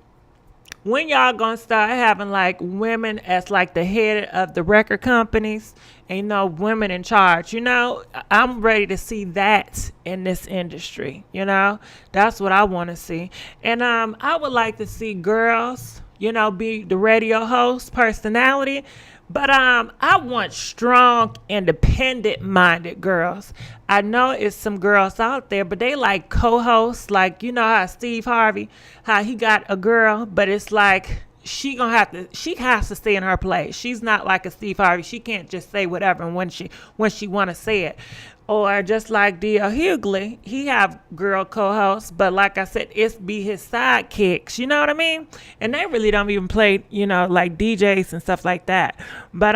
when y'all gonna start having like women as like the head of the record companies and, you know, women in charge. You know, I'm ready to see that in this industry. You know, that's what I want to see. And I would like to see girls, you know, be the radio host personality. But I want strong, independent-minded girls. I know it's some girls out there, but they like co-hosts. Like, you know how Steve Harvey, how he got a girl, but it's like she has to stay in her place. She's not like a Steve Harvey. She can't just say whatever and when she want to say it. Or just like D.L. Hughley, he have girl co-hosts, but like I said, it's be his sidekicks, you know what I mean? And they really don't even play, you know, like DJs and stuff like that. But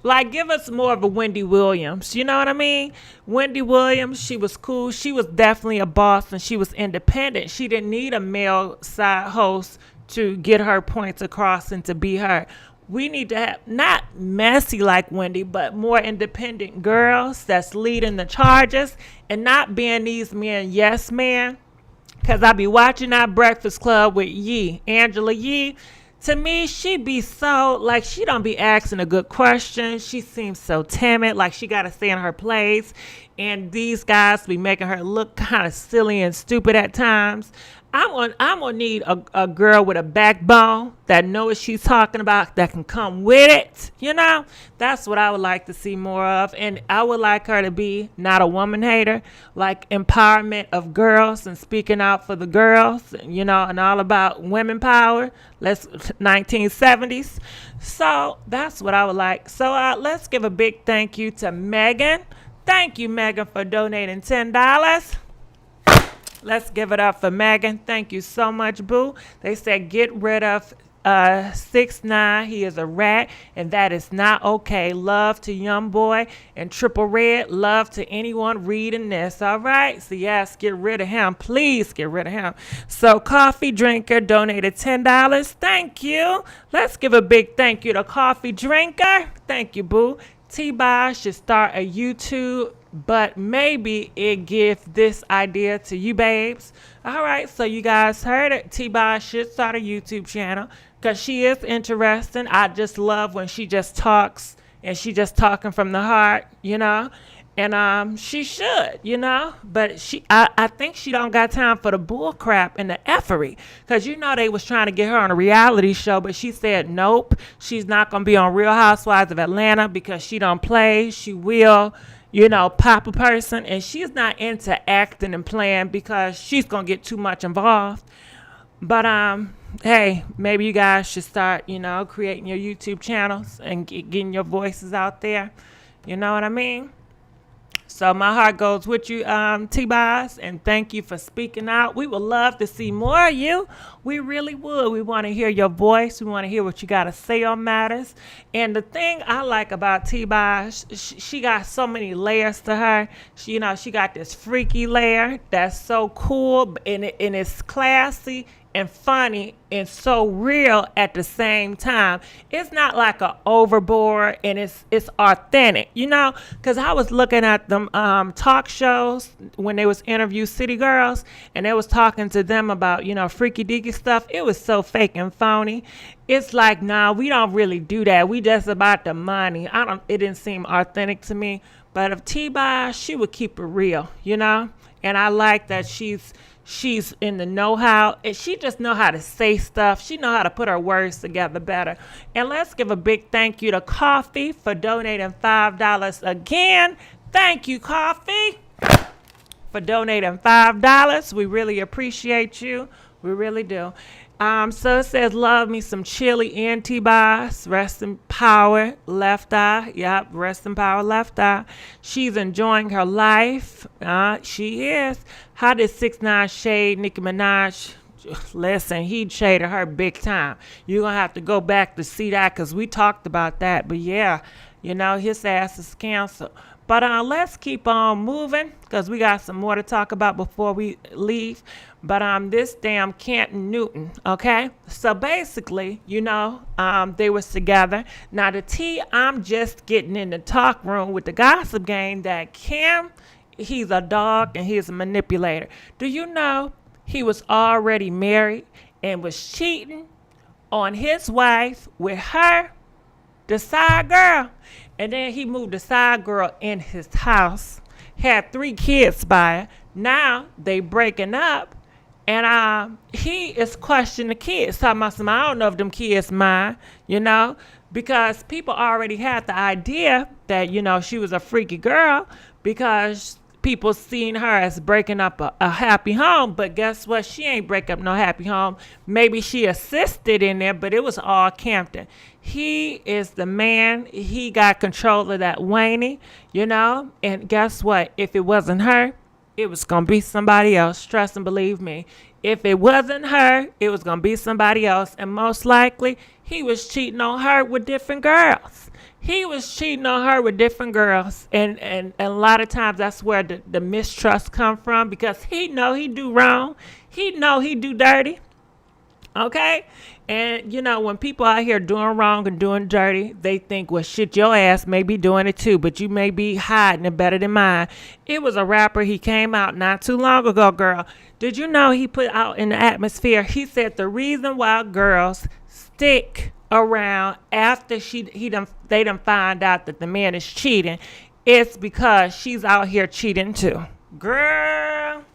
Like, give us more of a Wendy Williams. You know what I mean? Wendy Williams, she was cool. She was definitely a boss, and she was independent. She didn't need a male side host to get her points across and to be her. We need to have, not messy like Wendy, but more independent girls that's leading the charges and not being these men yes men. Because I be watching that Breakfast Club with Yee, Angela Yee. To me, she be so, like, she don't be asking a good question. She seems so timid, like she got to stay in her place. And these guys be making her look kind of silly and stupid at times. I'm gonna need a girl with a backbone that knows what she's talking about, that can come with it. You know, that's what I would like to see more of. And I would like her to be not a woman hater, like empowerment of girls and speaking out for the girls, you know, and all about women power. Let's 1970s. So that's what I would like. So let's give a big thank you to Megan. Thank you, Megan, for donating $10. Let's give it up for Megan. Thank you so much, boo. They said get rid of 6ix9ine. He is a rat, and that is not okay. Love to Young Boy and Triple Red. Love to anyone reading this. All right. So yes, get rid of him. Please get rid of him. So Coffee Drinker donated $10. Thank you. Let's give a big thank you to Coffee Drinker. Thank you, boo. T-Boz should start a YouTube, but maybe it give this idea to you babes. All right, so you guys heard it. T-Boz should start a YouTube channel because she is interesting. I just love when she just talks and she just talking from the heart, you know. And she should, you know, but I think she don't got time for the bull crap and the effery, because you know they was trying to get her on a reality show, but she said nope, she's not gonna be on Real Housewives of Atlanta because she don't play. She will, you know, pop a person, and she's not into acting and playing because she's gonna get too much involved. But hey, maybe you guys should start, you know, creating your YouTube channels and getting your voices out there. You know what I mean? So my heart goes with you, T-Boz, and thank you for speaking out. We would love to see more of you. We really would. We want to hear your voice. We want to hear what you got to say on matters. And the thing I like about T-Boz, she got so many layers to her. She got this freaky layer that's so cool, and it's classy and funny and so real at the same time. It's not like a overboard, and it's authentic, you know, because I was looking at them talk shows when they was interview city girls, and they was talking to them about, you know, freaky deaky stuff. It was so fake and phony. It's like, nah, we don't really do that. We just about the money. It didn't seem authentic to me. But if T-Boz, she would keep it real, you know. And I like that she's in the know-how, and she just know how to say stuff. She know how to put her words together better. And let's give a big thank you to Coffee for donating $5 again. Thank you, Coffee, for donating $5. We really appreciate you. We really do. So it says, love me some chili and T-Boz. Rest in power, left eye. Yep, rest in power, left eye. She's enjoying her life. She is. How did 6ix9ine shade Nicki Minaj? Listen, he shaded her big time. You're going to have to go back to see that because we talked about that. But yeah, you know, his ass is canceled. But let's keep on moving because we got some more to talk about before we leave. But this damn Canton Newton, okay? So basically, you know, they was together. Now the tea, I'm just getting in the talk room with the gossip game that Kim, he's a dog and he's a manipulator. Do you know he was already married and was cheating on his wife with her, the side girl? And then he moved the side girl in his house, had 3 kids by her. Now they breaking up, and he is questioning the kids, talking about some, I don't know if them kids mine, you know, because people already had the idea that, you know, she was a freaky girl because people seen her as breaking up a happy home. But guess what? She ain't break up no happy home. Maybe she assisted in there, but it was all Campton. He is the man. He got control of that Wayne, you know. And guess what? If it wasn't her, it was going to be somebody else. Trust and believe me. If it wasn't her, it was going to be somebody else. And most likely, he was cheating on her with different girls. He was cheating on her with different girls. And a lot of times that's where the mistrust come from, because he know he do wrong. He know he do dirty. Okay? And, you know, when people out here doing wrong and doing dirty, they think, well, shit, your ass may be doing it too, but you may be hiding it better than mine. It was a rapper. He came out not too long ago, girl. Did you know he put out in the atmosphere? He said the reason why girls stick around after they done find out that the man is cheating, it's because she's out here cheating too. Girl.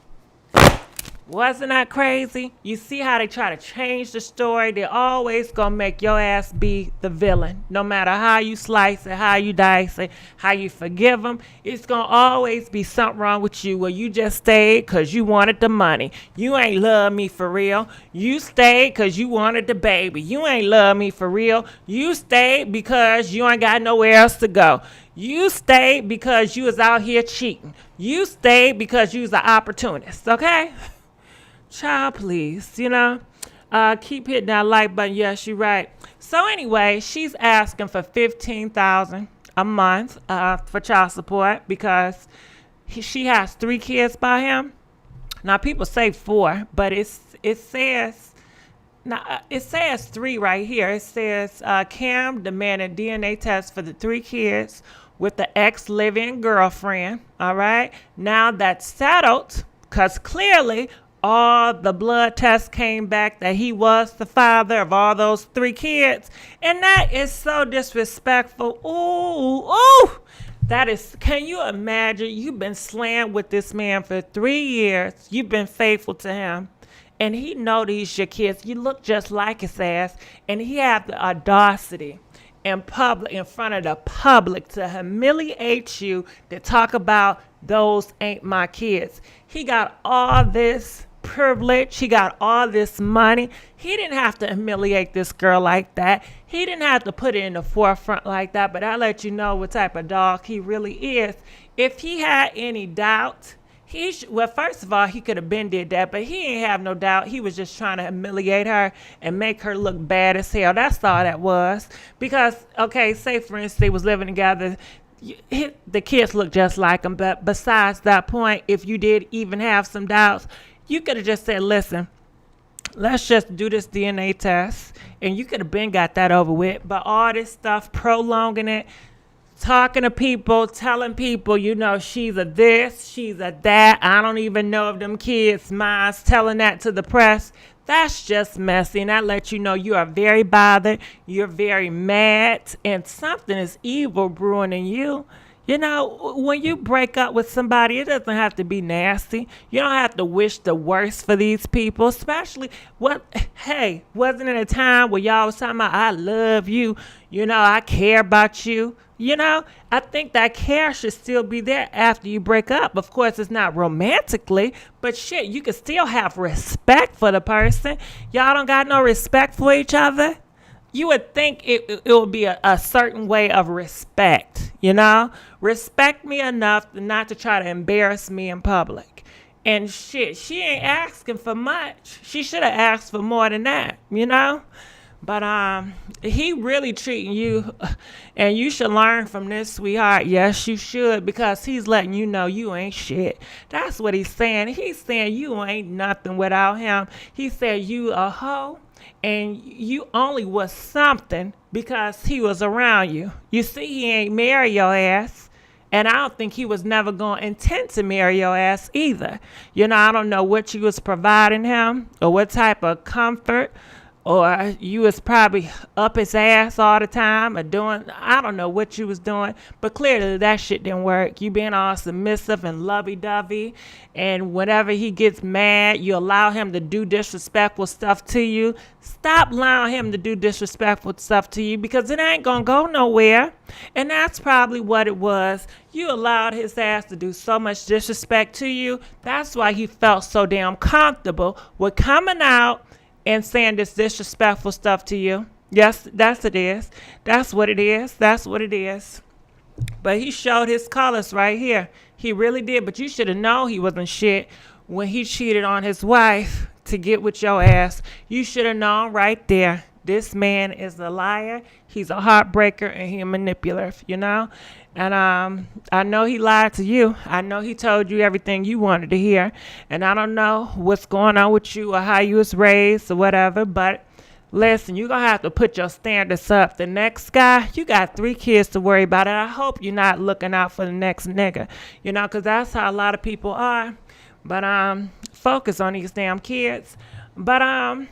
Wasn't that crazy? You see how they try to change the story? They're always going to make your ass be the villain. No matter how you slice it, how you dice it, how you forgive them, it's going to always be something wrong with you. Well, you just stayed because you wanted the money. You ain't love me for real. You stayed because you wanted the baby. You ain't love me for real. You stayed because you ain't got nowhere else to go. You stayed because you was out here cheating. You stayed because you was an opportunist, okay? Child, please, you know, keep hitting that like button. Yes, you're right. So anyway, she's asking for $15,000 a month for child support because she has 3 kids by him. Now people say 4, but it says 3 right here. It says Cam demanded DNA test for the 3 kids with the ex-living girlfriend. All right, now that's settled because clearly all the blood tests came back that he was the father of all those 3 kids. And that is so disrespectful. Ooh. That is, can you imagine? You've been slammed with this man for 3 years. You've been faithful to him. And he know these your kids. You look just like his ass. And he had the audacity in front of the public to humiliate you, to talk about those ain't my kids. He got all this privilege. He got all this money. He didn't have to humiliate this girl like that. He didn't have to put it in the forefront like that. But I let you know what type of dog he really is. If he had any doubt, well, first of all, he could have been did that, but he ain't have no doubt. He was just trying to humiliate her and make her look bad as hell. That's all that was. Because, okay, say for instance, they was living together. The kids look just like him. But besides that point, if you did even have some doubts, you could have just said, listen, let's just do this DNA test. And you could have been got that over with. But all this stuff, prolonging it, talking to people, telling people, you know, she's a this, she's a that. I don't even know if them kids' minds, telling that to the press. That's just messy. And that lets you know you are very bothered. You're very mad. And something is evil brewing in you. You know, when you break up with somebody, it doesn't have to be nasty. You don't have to wish the worst for these people, especially wasn't it a time where y'all was talking about, I love you, you know, I care about you. You know, I think that care should still be there after you break up. Of course, it's not romantically, but shit, you can still have respect for the person. Y'all don't got no respect for each other. You would think it would be a certain way of respect, you know? Respect me enough not to try to embarrass me in public. And shit, she ain't asking for much. She should have asked for more than that, you know? But he really treating you, and you should learn from this, sweetheart. Yes, you should, because he's letting you know you ain't shit. That's what he's saying. He's saying you ain't nothing without him. He said you a hoe. And you only was something because he was around you. You see, he ain't marry your ass. And I don't think he was never going to intend to marry your ass either. You know, I don't know what you was providing him or what type of comfort, or you was probably up his ass all the time or doing, I don't know what you was doing, but clearly that shit didn't work. You being all submissive and lovey-dovey, and whenever he gets mad, you allow him to do disrespectful stuff to you. Stop allowing him to do disrespectful stuff to you, because it ain't gonna go nowhere. And that's probably what it was. You allowed his ass to do so much disrespect to you. That's why he felt so damn comfortable with coming out and saying this disrespectful stuff to you. Yes, that's it is. That's what it is. That's what it is. But he showed his colors right here. He really did. But you should have known he wasn't shit when he cheated on his wife to get with your ass. You should have known right there. This man is a liar. He's a heartbreaker and he's a manipulative, you know? And I know he lied to you. I know he told you everything you wanted to hear. And I don't know what's going on with you or how you was raised or whatever, but listen, you're going to have to put your standards up. The next guy, you got 3 kids to worry about. And I hope you're not looking out for the next nigga, you know, because that's how a lot of people are. But focus on these damn kids. But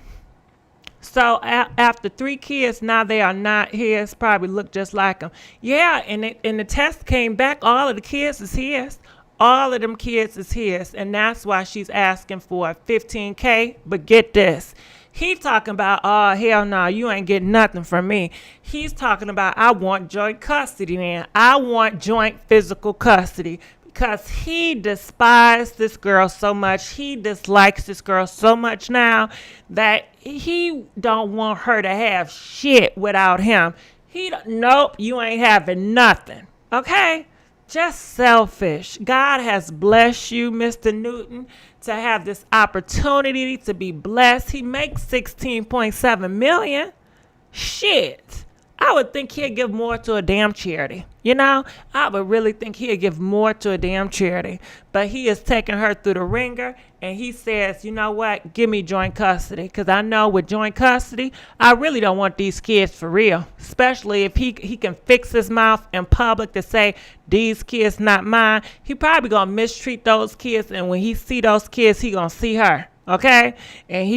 so after 3 kids, now they are not his. Probably look just like him. Yeah, and the test came back. All of the kids is his. All of them kids is his, and that's why she's asking for $15K. But get this. He's talking about, oh, hell no, you ain't getting nothing from me. He's talking about, I want joint custody then. I want joint physical custody. Because he despised this girl so much. He dislikes this girl so much now that he don't want her to have shit without him. Nope, you ain't having nothing. Okay? Just selfish. God has blessed you, Mr. Newton, to have this opportunity to be blessed. He makes $16.7 million. Shit. I would think he'd give more to a damn charity. You know, I would really think he'd give more to a damn charity. But he is taking her through the ringer, and he says, you know what, give me joint custody. Because I know with joint custody, I really don't want these kids for real. Especially if he can fix his mouth in public to say, these kids not mine. He probably going to mistreat those kids, and when he see those kids, he going to see her. Okay? And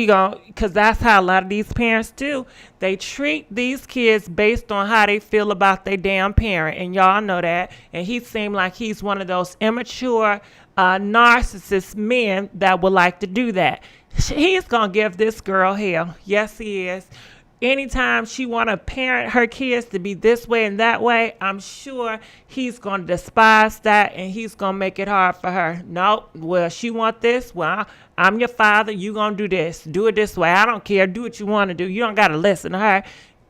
because that's how a lot of these parents do. They treat these kids based on how they feel about their damn parent. And y'all know that. And he seemed like he's one of those immature, narcissist men that would like to do that. He's going to give this girl hell. Yes, he is. Anytime she want to parent her kids to be this way and that way, I'm sure he's going to despise that and he's going to make it hard for her. Nope. Well, she want this. Well, I'm your father. You going to do this. Do it this way. I don't care. Do what you want to do. You don't got to listen to her.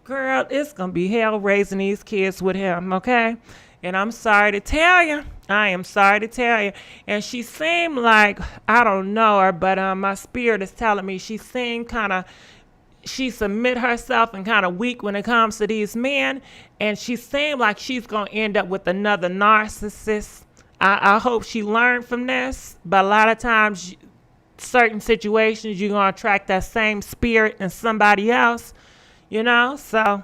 Girl, it's going to be hell raising these kids with him, okay? And I'm sorry to tell you. I am sorry to tell you. And she seemed like, I don't know her, but my spirit is telling me she seemed kind of, she submit herself and kind of weak when it comes to these men, and she seemed like she's going to end up with another narcissist. I hope she learned from this, but a lot of times, certain situations, you're going to attract that same spirit in somebody else, you know? So,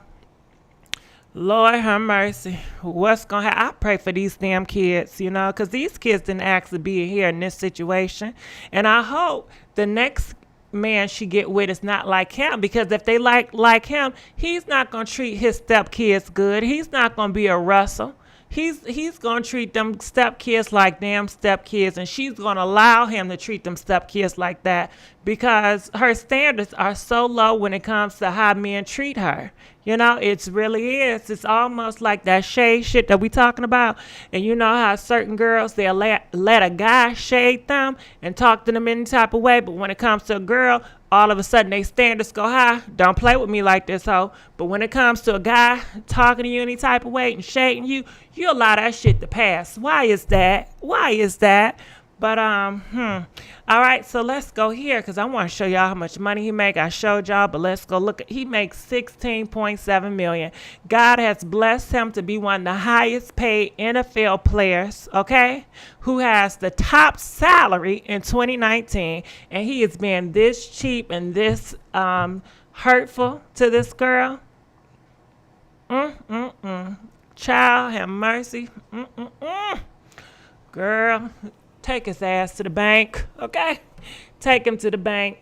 Lord have mercy. What's going to happen? I pray for these damn kids, you know, because these kids didn't ask to be here in this situation, and I hope the next man she get with is not like him, because if they like him, he's not gonna treat his stepkids good. He's not gonna be a Russell. He's gonna treat them stepkids like damn stepkids, and she's gonna allow him to treat them stepkids like that because her standards are so low when it comes to how men treat her. You know, it really is. It's almost like that shade shit that we talking about. And you know how certain girls, they'll let a guy shade them and talk to them any type of way. But when it comes to a girl, all of a sudden they standards go high. Don't play with me like this, hoe. But when it comes to a guy talking to you any type of way and shading you, you allow that shit to pass. Why is that? Why is that? But, all right, so let's go here because I want to show y'all how much money he make. I showed y'all, but let's go look. He makes $16.7 million. God has blessed him to be one of the highest paid NFL players, okay, who has the top salary in 2019, and he is being this cheap and this hurtful to this girl. Child, have mercy. Girl. Take his ass to the bank, okay? Take him to the bank.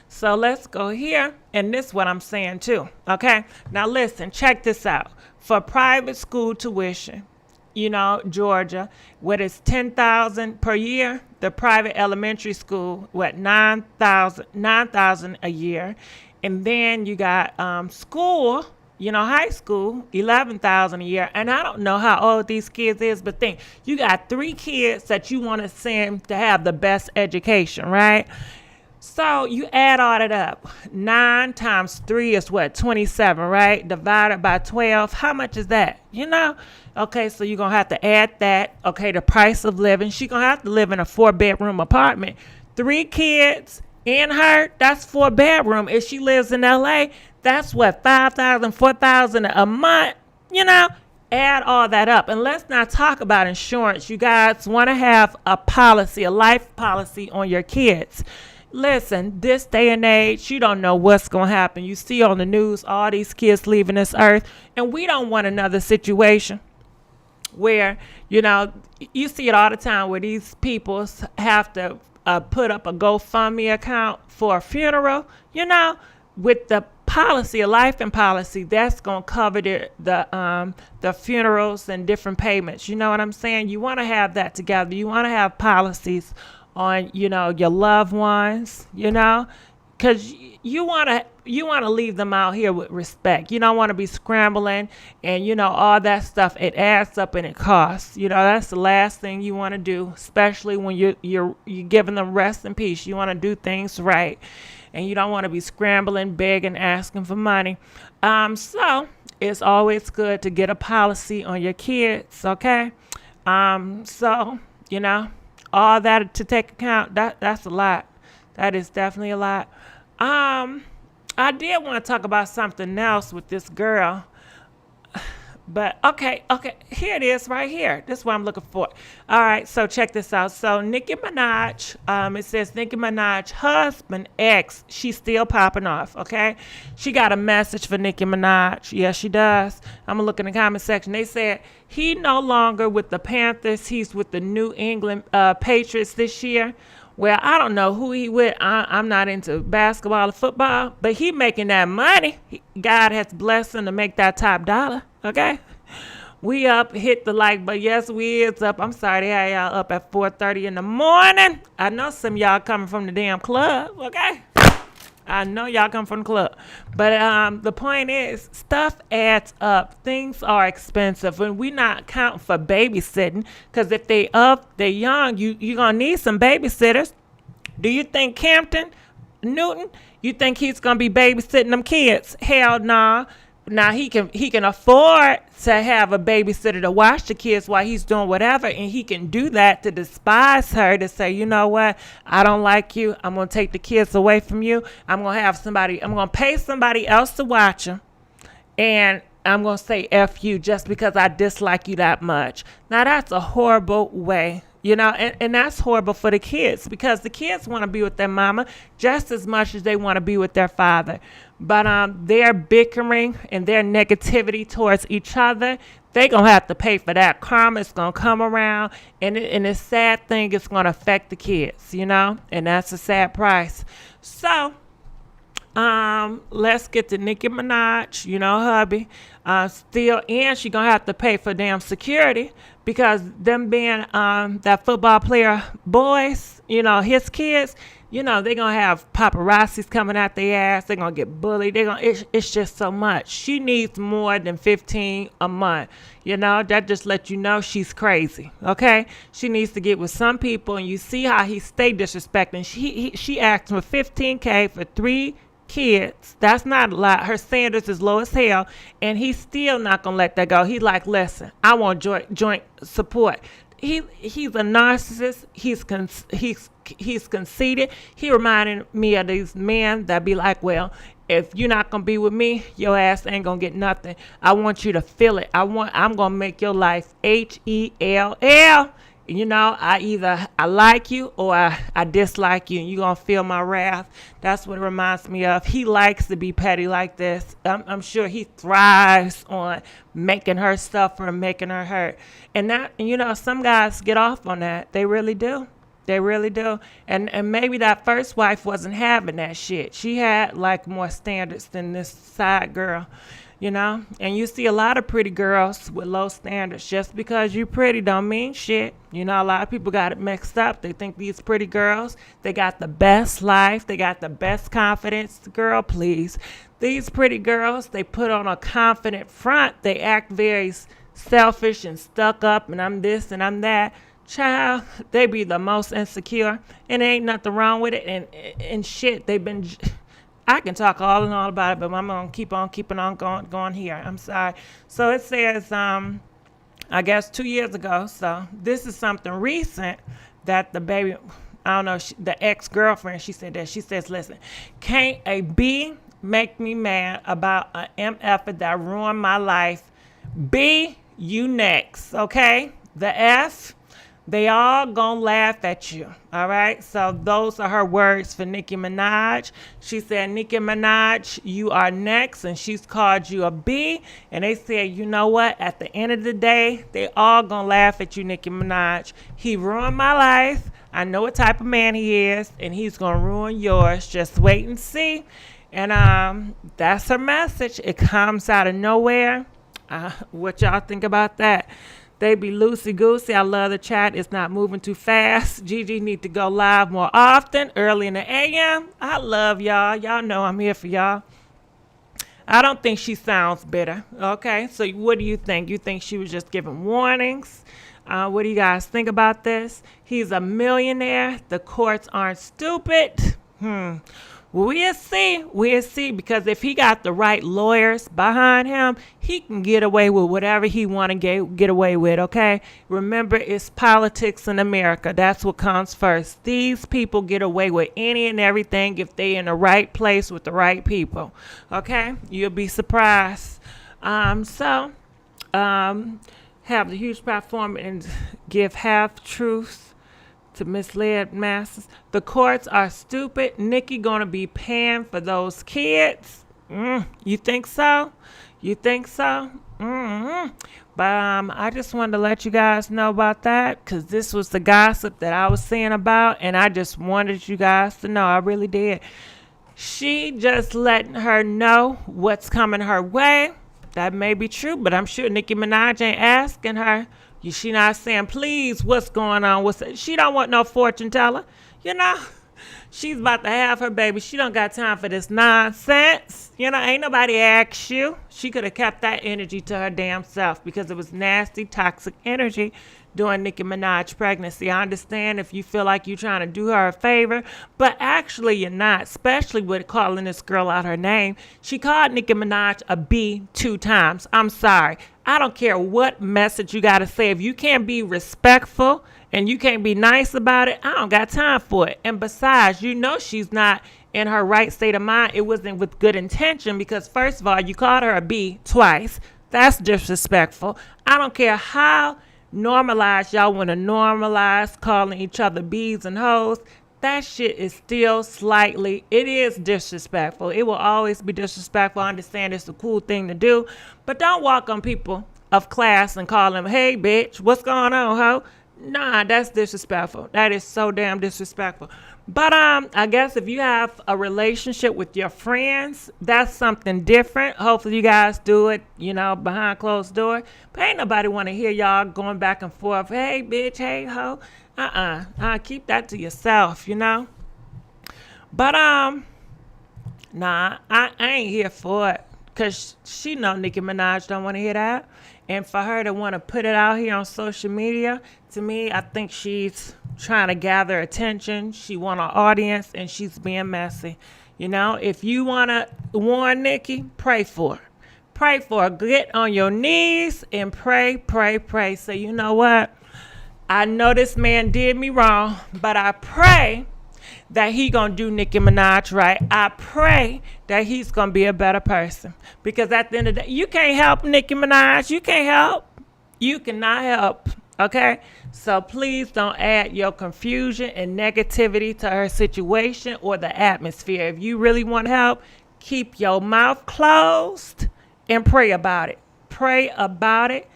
So let's go here. And this is what I'm saying too, okay? Now listen, check this out. For private school tuition, you know, Georgia, what is $10,000 per year? The private elementary school, what, $9,000 a year. And then you got school, you know, high school, $11,000 a year. And I don't know how old these kids is, but think, you got 3 kids that you want to send to have the best education, right? So you add all that up. 9 times 3 is what? 27, right? Divided by 12. How much is that? You know? Okay, so you're going to have to add that. Okay, the price of living. She's going to have to live in a 4-bedroom apartment. 3 kids and her, that's 4-bedroom. If she lives in LA, that's what? $5,000, $4,000 a month. You know? Add all that up. And let's not talk about insurance. You guys want to have a policy, a life policy on your kids. Listen, this day and age, you don't know what's going to happen. You see on the news all these kids leaving this earth, and we don't want another situation where, you know, you see it all the time where these people have to put up a GoFundMe account for a funeral. You know, with the policy, a life and policy, that's going to cover the funerals and different payments. You know what I'm saying? You want to have that together. You want to have policies on, you know, your loved ones, you know, because you want to leave them out here with respect. You don't want to be scrambling and, you know, all that stuff. It adds up and it costs. You know, that's the last thing you want to do, especially when you're giving them rest and peace. You want to do things right, and you don't want to be scrambling, begging, asking for money. So it's always good to get a policy on your kids, okay? So, you know, all that to take account, that's a lot. That is definitely a lot. I did want to talk about something else with this girl. But okay, here it is right here. This is what I'm looking for. All right, so check this out. So Nicki Minaj, it says Nicki Minaj husband, ex, she's still popping off, okay? She got a message for Nicki Minaj. Yes, she does. I'm going to look in the comment section. They said he no longer with the Panthers. He's with the New England Patriots this year. Well, I don't know who he with. I'm not into basketball or football, but he making that money. God has blessed him to make that top dollar, okay? We up, hit the like, but yes, we is up. I'm sorry to have y'all up at 4:30 in the morning. I know some of y'all coming from the damn club, okay? I know y'all come from the club. But the point is, stuff adds up. Things are expensive. And we not counting for babysitting. Because if they up, they young, you're going to need some babysitters. Do you think Campton Newton, you think he's going to be babysitting them kids? Hell nah. Now he can afford to have a babysitter to watch the kids while he's doing whatever, and he can do that to despise her, to say, you know what, I don't like you, I'm gonna take the kids away from you, I'm gonna pay somebody else to watch them, and I'm gonna say F you just because I dislike you that much. Now that's a horrible way. You know, and that's horrible for the kids, because the kids want to be with their mama just as much as they want to be with their father. But their bickering and their negativity towards each other, they're going to have to pay for that. Karma's going to come around, and the sad thing is going to affect the kids, you know, and that's a sad price. So let's get to Nicki Minaj, you know, hubby. Still, and she gonna have to pay for damn security, because them being that football player boys, you know, his kids, you know, they're gonna have paparazzis coming out their ass. They're gonna get bullied. It's just so much. She needs more than $15 a month. You know, that just lets you know she's crazy. Okay, she needs to get with some people, and you see how he stay disrespecting. She asked for $15K for 3 kids. That's not a lot. Her standards is low as hell, and he's still not gonna let that go. He's like, listen, I want joint support. He's a narcissist. He's conceited. He reminded me of these men that be like, well, if you're not gonna be with me, your ass ain't gonna get nothing. I want you to feel it. I'm gonna make your life HELL. You know, I like you or I dislike you, and you're going to feel my wrath. That's what it reminds me of. He likes to be petty like this. I'm sure he thrives on making her suffer and making her hurt. And that, you know, some guys get off on that. They really do. They really do. And maybe that first wife wasn't having that shit. She had, like, more standards than this side girl. You know, and you see a lot of pretty girls with low standards. Just because you pretty don't mean shit. You know, a lot of people got it mixed up. They think these pretty girls, they got the best life. They got the best confidence. Girl, please. These pretty girls, they put on a confident front. They act very selfish and stuck up, and I'm this and I'm that. Child, they be the most insecure, and there ain't nothing wrong with it. And shit, they've been. I can talk all and all about it, but I'm gonna keep on keeping on going here. I'm sorry. So it says, I guess 2 years ago. So this is something recent that the baby, I don't know, the ex-girlfriend, she said that. She says, listen, can't a B make me mad about an MF that ruined my life? B, you next, okay? The F, they all gonna laugh at you, all right? So those are her words for Nicki Minaj. She said, Nicki Minaj, you are next, and she's called you a B. And they said, you know what? At the end of the day, they all gonna laugh at you, Nicki Minaj. He ruined my life. I know what type of man he is, and he's gonna ruin yours. Just wait and see. And that's her message. It comes out of nowhere. What y'all think about that? They be loosey-goosey. I love the chat. It's not moving too fast. Gigi need to go live more often, early in the AM. I love y'all. Y'all know I'm here for y'all. I don't think she sounds bitter. Okay, so what do you think? You think she was just giving warnings? What do you guys think about this? He's a millionaire. The courts aren't stupid. We'll see, because if he got the right lawyers behind him, he can get away with whatever he want to get away with, okay? Remember, it's politics in America. That's what comes first. These people get away with any and everything if they in the right place with the right people, okay? You'll be surprised. Have the huge platform and give half-truths to mislead masses. The courts are stupid. Nicki gonna be paying for those kids. You think so? You think so? But I just wanted to let you guys know about that, because this was the gossip that I was seeing about, and I just wanted you guys to know. I really did. She just letting her know what's coming her way. That may be true, but I'm sure Nicki Minaj ain't asking her. She not saying, please, what's going on? She don't want no fortune teller. You know, she's about to have her baby. She don't got time for this nonsense. You know, ain't nobody asked you. She could have kept that energy to her damn self, because it was nasty, toxic energy during Nicki Minaj's pregnancy. I understand if you feel like you're trying to do her a favor, but actually you're not, especially with calling this girl out her name. She called Nicki Minaj a B 2 times. I'm sorry. I don't care what message you got to say. If you can't be respectful and you can't be nice about it, I don't got time for it. And besides, you know she's not in her right state of mind. It wasn't with good intention, because first of all, you called her a B twice. That's disrespectful. I don't care how normalized y'all want to normalize calling each other B's and hoes. That shit is still it is disrespectful. It will always be disrespectful. I understand it's a cool thing to do, but don't walk on people of class and call them, hey, bitch, what's going on, ho? Nah, that's disrespectful. That is so damn disrespectful. But I guess if you have a relationship with your friends, that's something different. Hopefully you guys do it, you know, behind closed door. But ain't nobody want to hear y'all going back and forth. Hey, bitch, hey, ho. Keep that to yourself, you know. But nah, I ain't here for it, because she know Nicki Minaj don't want to hear that. And for her to want to put it out here on social media, to me, I think she's trying to gather attention. She want an audience, and she's being messy. You know, if you want to warn Nicki, pray for her. Pray for her. Get on your knees and pray. Say, you know what? I know this man did me wrong, but I pray that he gonna do Nicki Minaj right. I pray that he's gonna be a better person, because at the end of the day, you can't help Nicki Minaj. You can't help. You cannot help. Okay? So please don't add your confusion and negativity to her situation or the atmosphere. If you really want help, keep your mouth closed and pray about it. Pray about it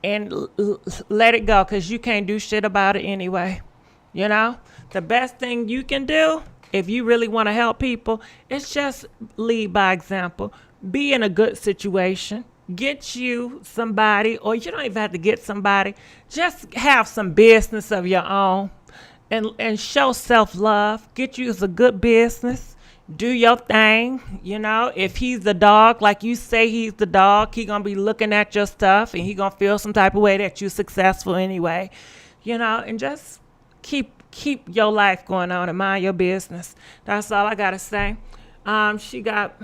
and let it go, because you can't do shit about it anyway. You know? The best thing you can do, if you really want to help people, is just lead by example. Be in a good situation. Get you somebody, or you don't even have to get somebody. Just have some business of your own and show self-love. Get you a good business. Do your thing. You know, if he's the dog, like you say he's the dog, he going to be looking at your stuff, and he going to feel some type of way that you're successful anyway. you know, and just keep your life going on and mind your business. That's all I gotta say. She got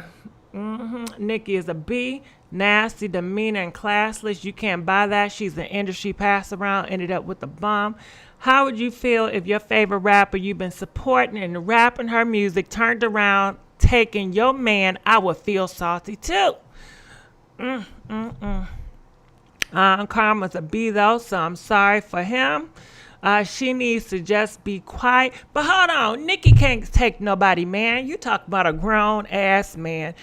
Nicki is a B, nasty, demeanor, and classless. You can't buy that. She's an industry pass around, ended up with a bum. How would you feel if your favorite rapper you've been supporting and rapping her music turned around, taking your man? I would feel salty too. Karma's a B though, so I'm sorry for him. She needs to just be quiet. But hold on, Nicki can't take nobody, man. You talk about a grown ass man.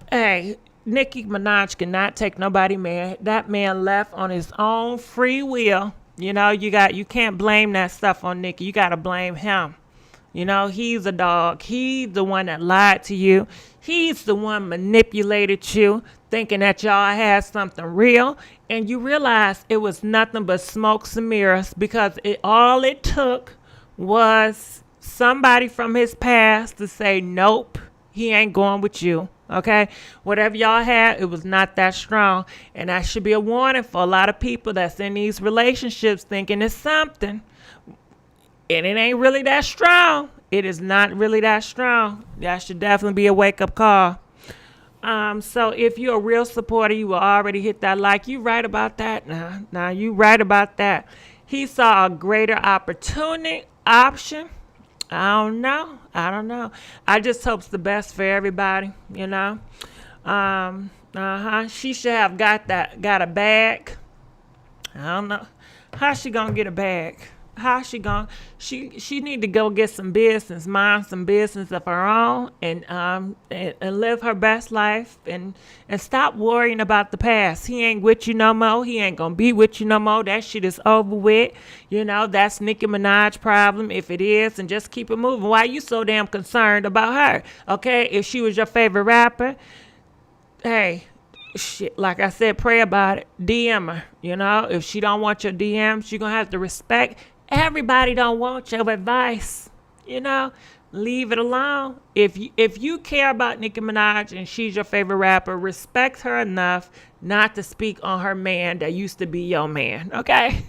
Hey, Nicki Minaj cannot take nobody, man. That man left on his own free will. You know, you can't blame that stuff on Nicki. You gotta blame him. You know, he's a dog. He's the one that lied to you. He's the one manipulated you, thinking that y'all had something real. And you realize it was nothing but smokes and mirrors, because all it took was somebody from his past to say, nope, he ain't going with you. Okay, whatever y'all had, it was not that strong. And that should be a warning for a lot of people that's in these relationships thinking it's something, and it ain't really that strong. It is not really that strong. That should definitely be a wake-up call. So if you're a real supporter, you will already hit that like. You right about that. Now you right about that. He saw a greater option. I don't know. I just hope it's the best for everybody, you know. She should have got a bag. I don't know. How she gonna get a bag? How she gonna? She need to go get some business, mind some business of her own, and live her best life, and stop worrying about the past. He ain't with you no more. He ain't gonna be with you no more. That shit is over with. You know, that's Nicki Minaj problem if it is, and just keep it moving. Why you so damn concerned about her? Okay, if she was your favorite rapper, hey. Shit, like I said, pray about it. DM her. You know, if she don't want your DMs, you're gonna have to respect. Everybody don't want your advice. You know, leave it alone. If you care about Nicki Minaj and she's your favorite rapper, respect her enough not to speak on her man that used to be your man. Okay,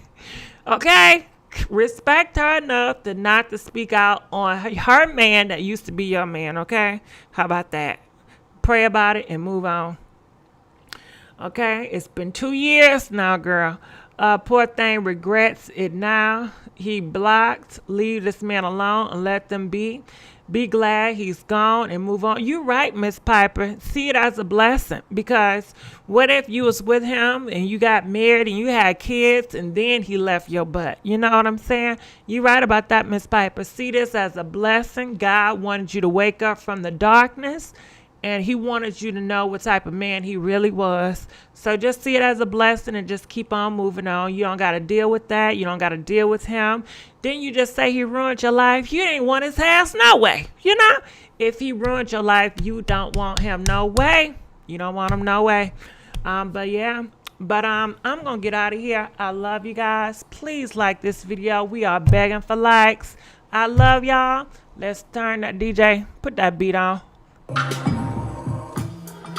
okay. Respect her enough to not to speak out on her man that used to be your man. Okay, how about that? Pray about it and move on. Okay, it's been 2 years now, girl. Poor thing regrets it now. He blocked. Leave this man alone and let them be. Be glad he's gone and move on. You right, Miss Piper. See it as a blessing, because what if you was with him and you got married and you had kids and then he left your butt? You know what I'm saying? You right about that, Miss Piper. See this as a blessing. God wanted you to wake up from the darkness, and he wanted you to know what type of man he really was. So just see it as a blessing and just keep on moving on. You don't got to deal with that. You don't got to deal with him. Didn't you just say he ruined your life? You didn't want his ass no way. You know, if he ruined your life, you don't want him no way. You don't want him no way. I'm going to get out of here. I love you guys. Please like this video. We are begging for likes. I love y'all. Let's turn that DJ. Put that beat on.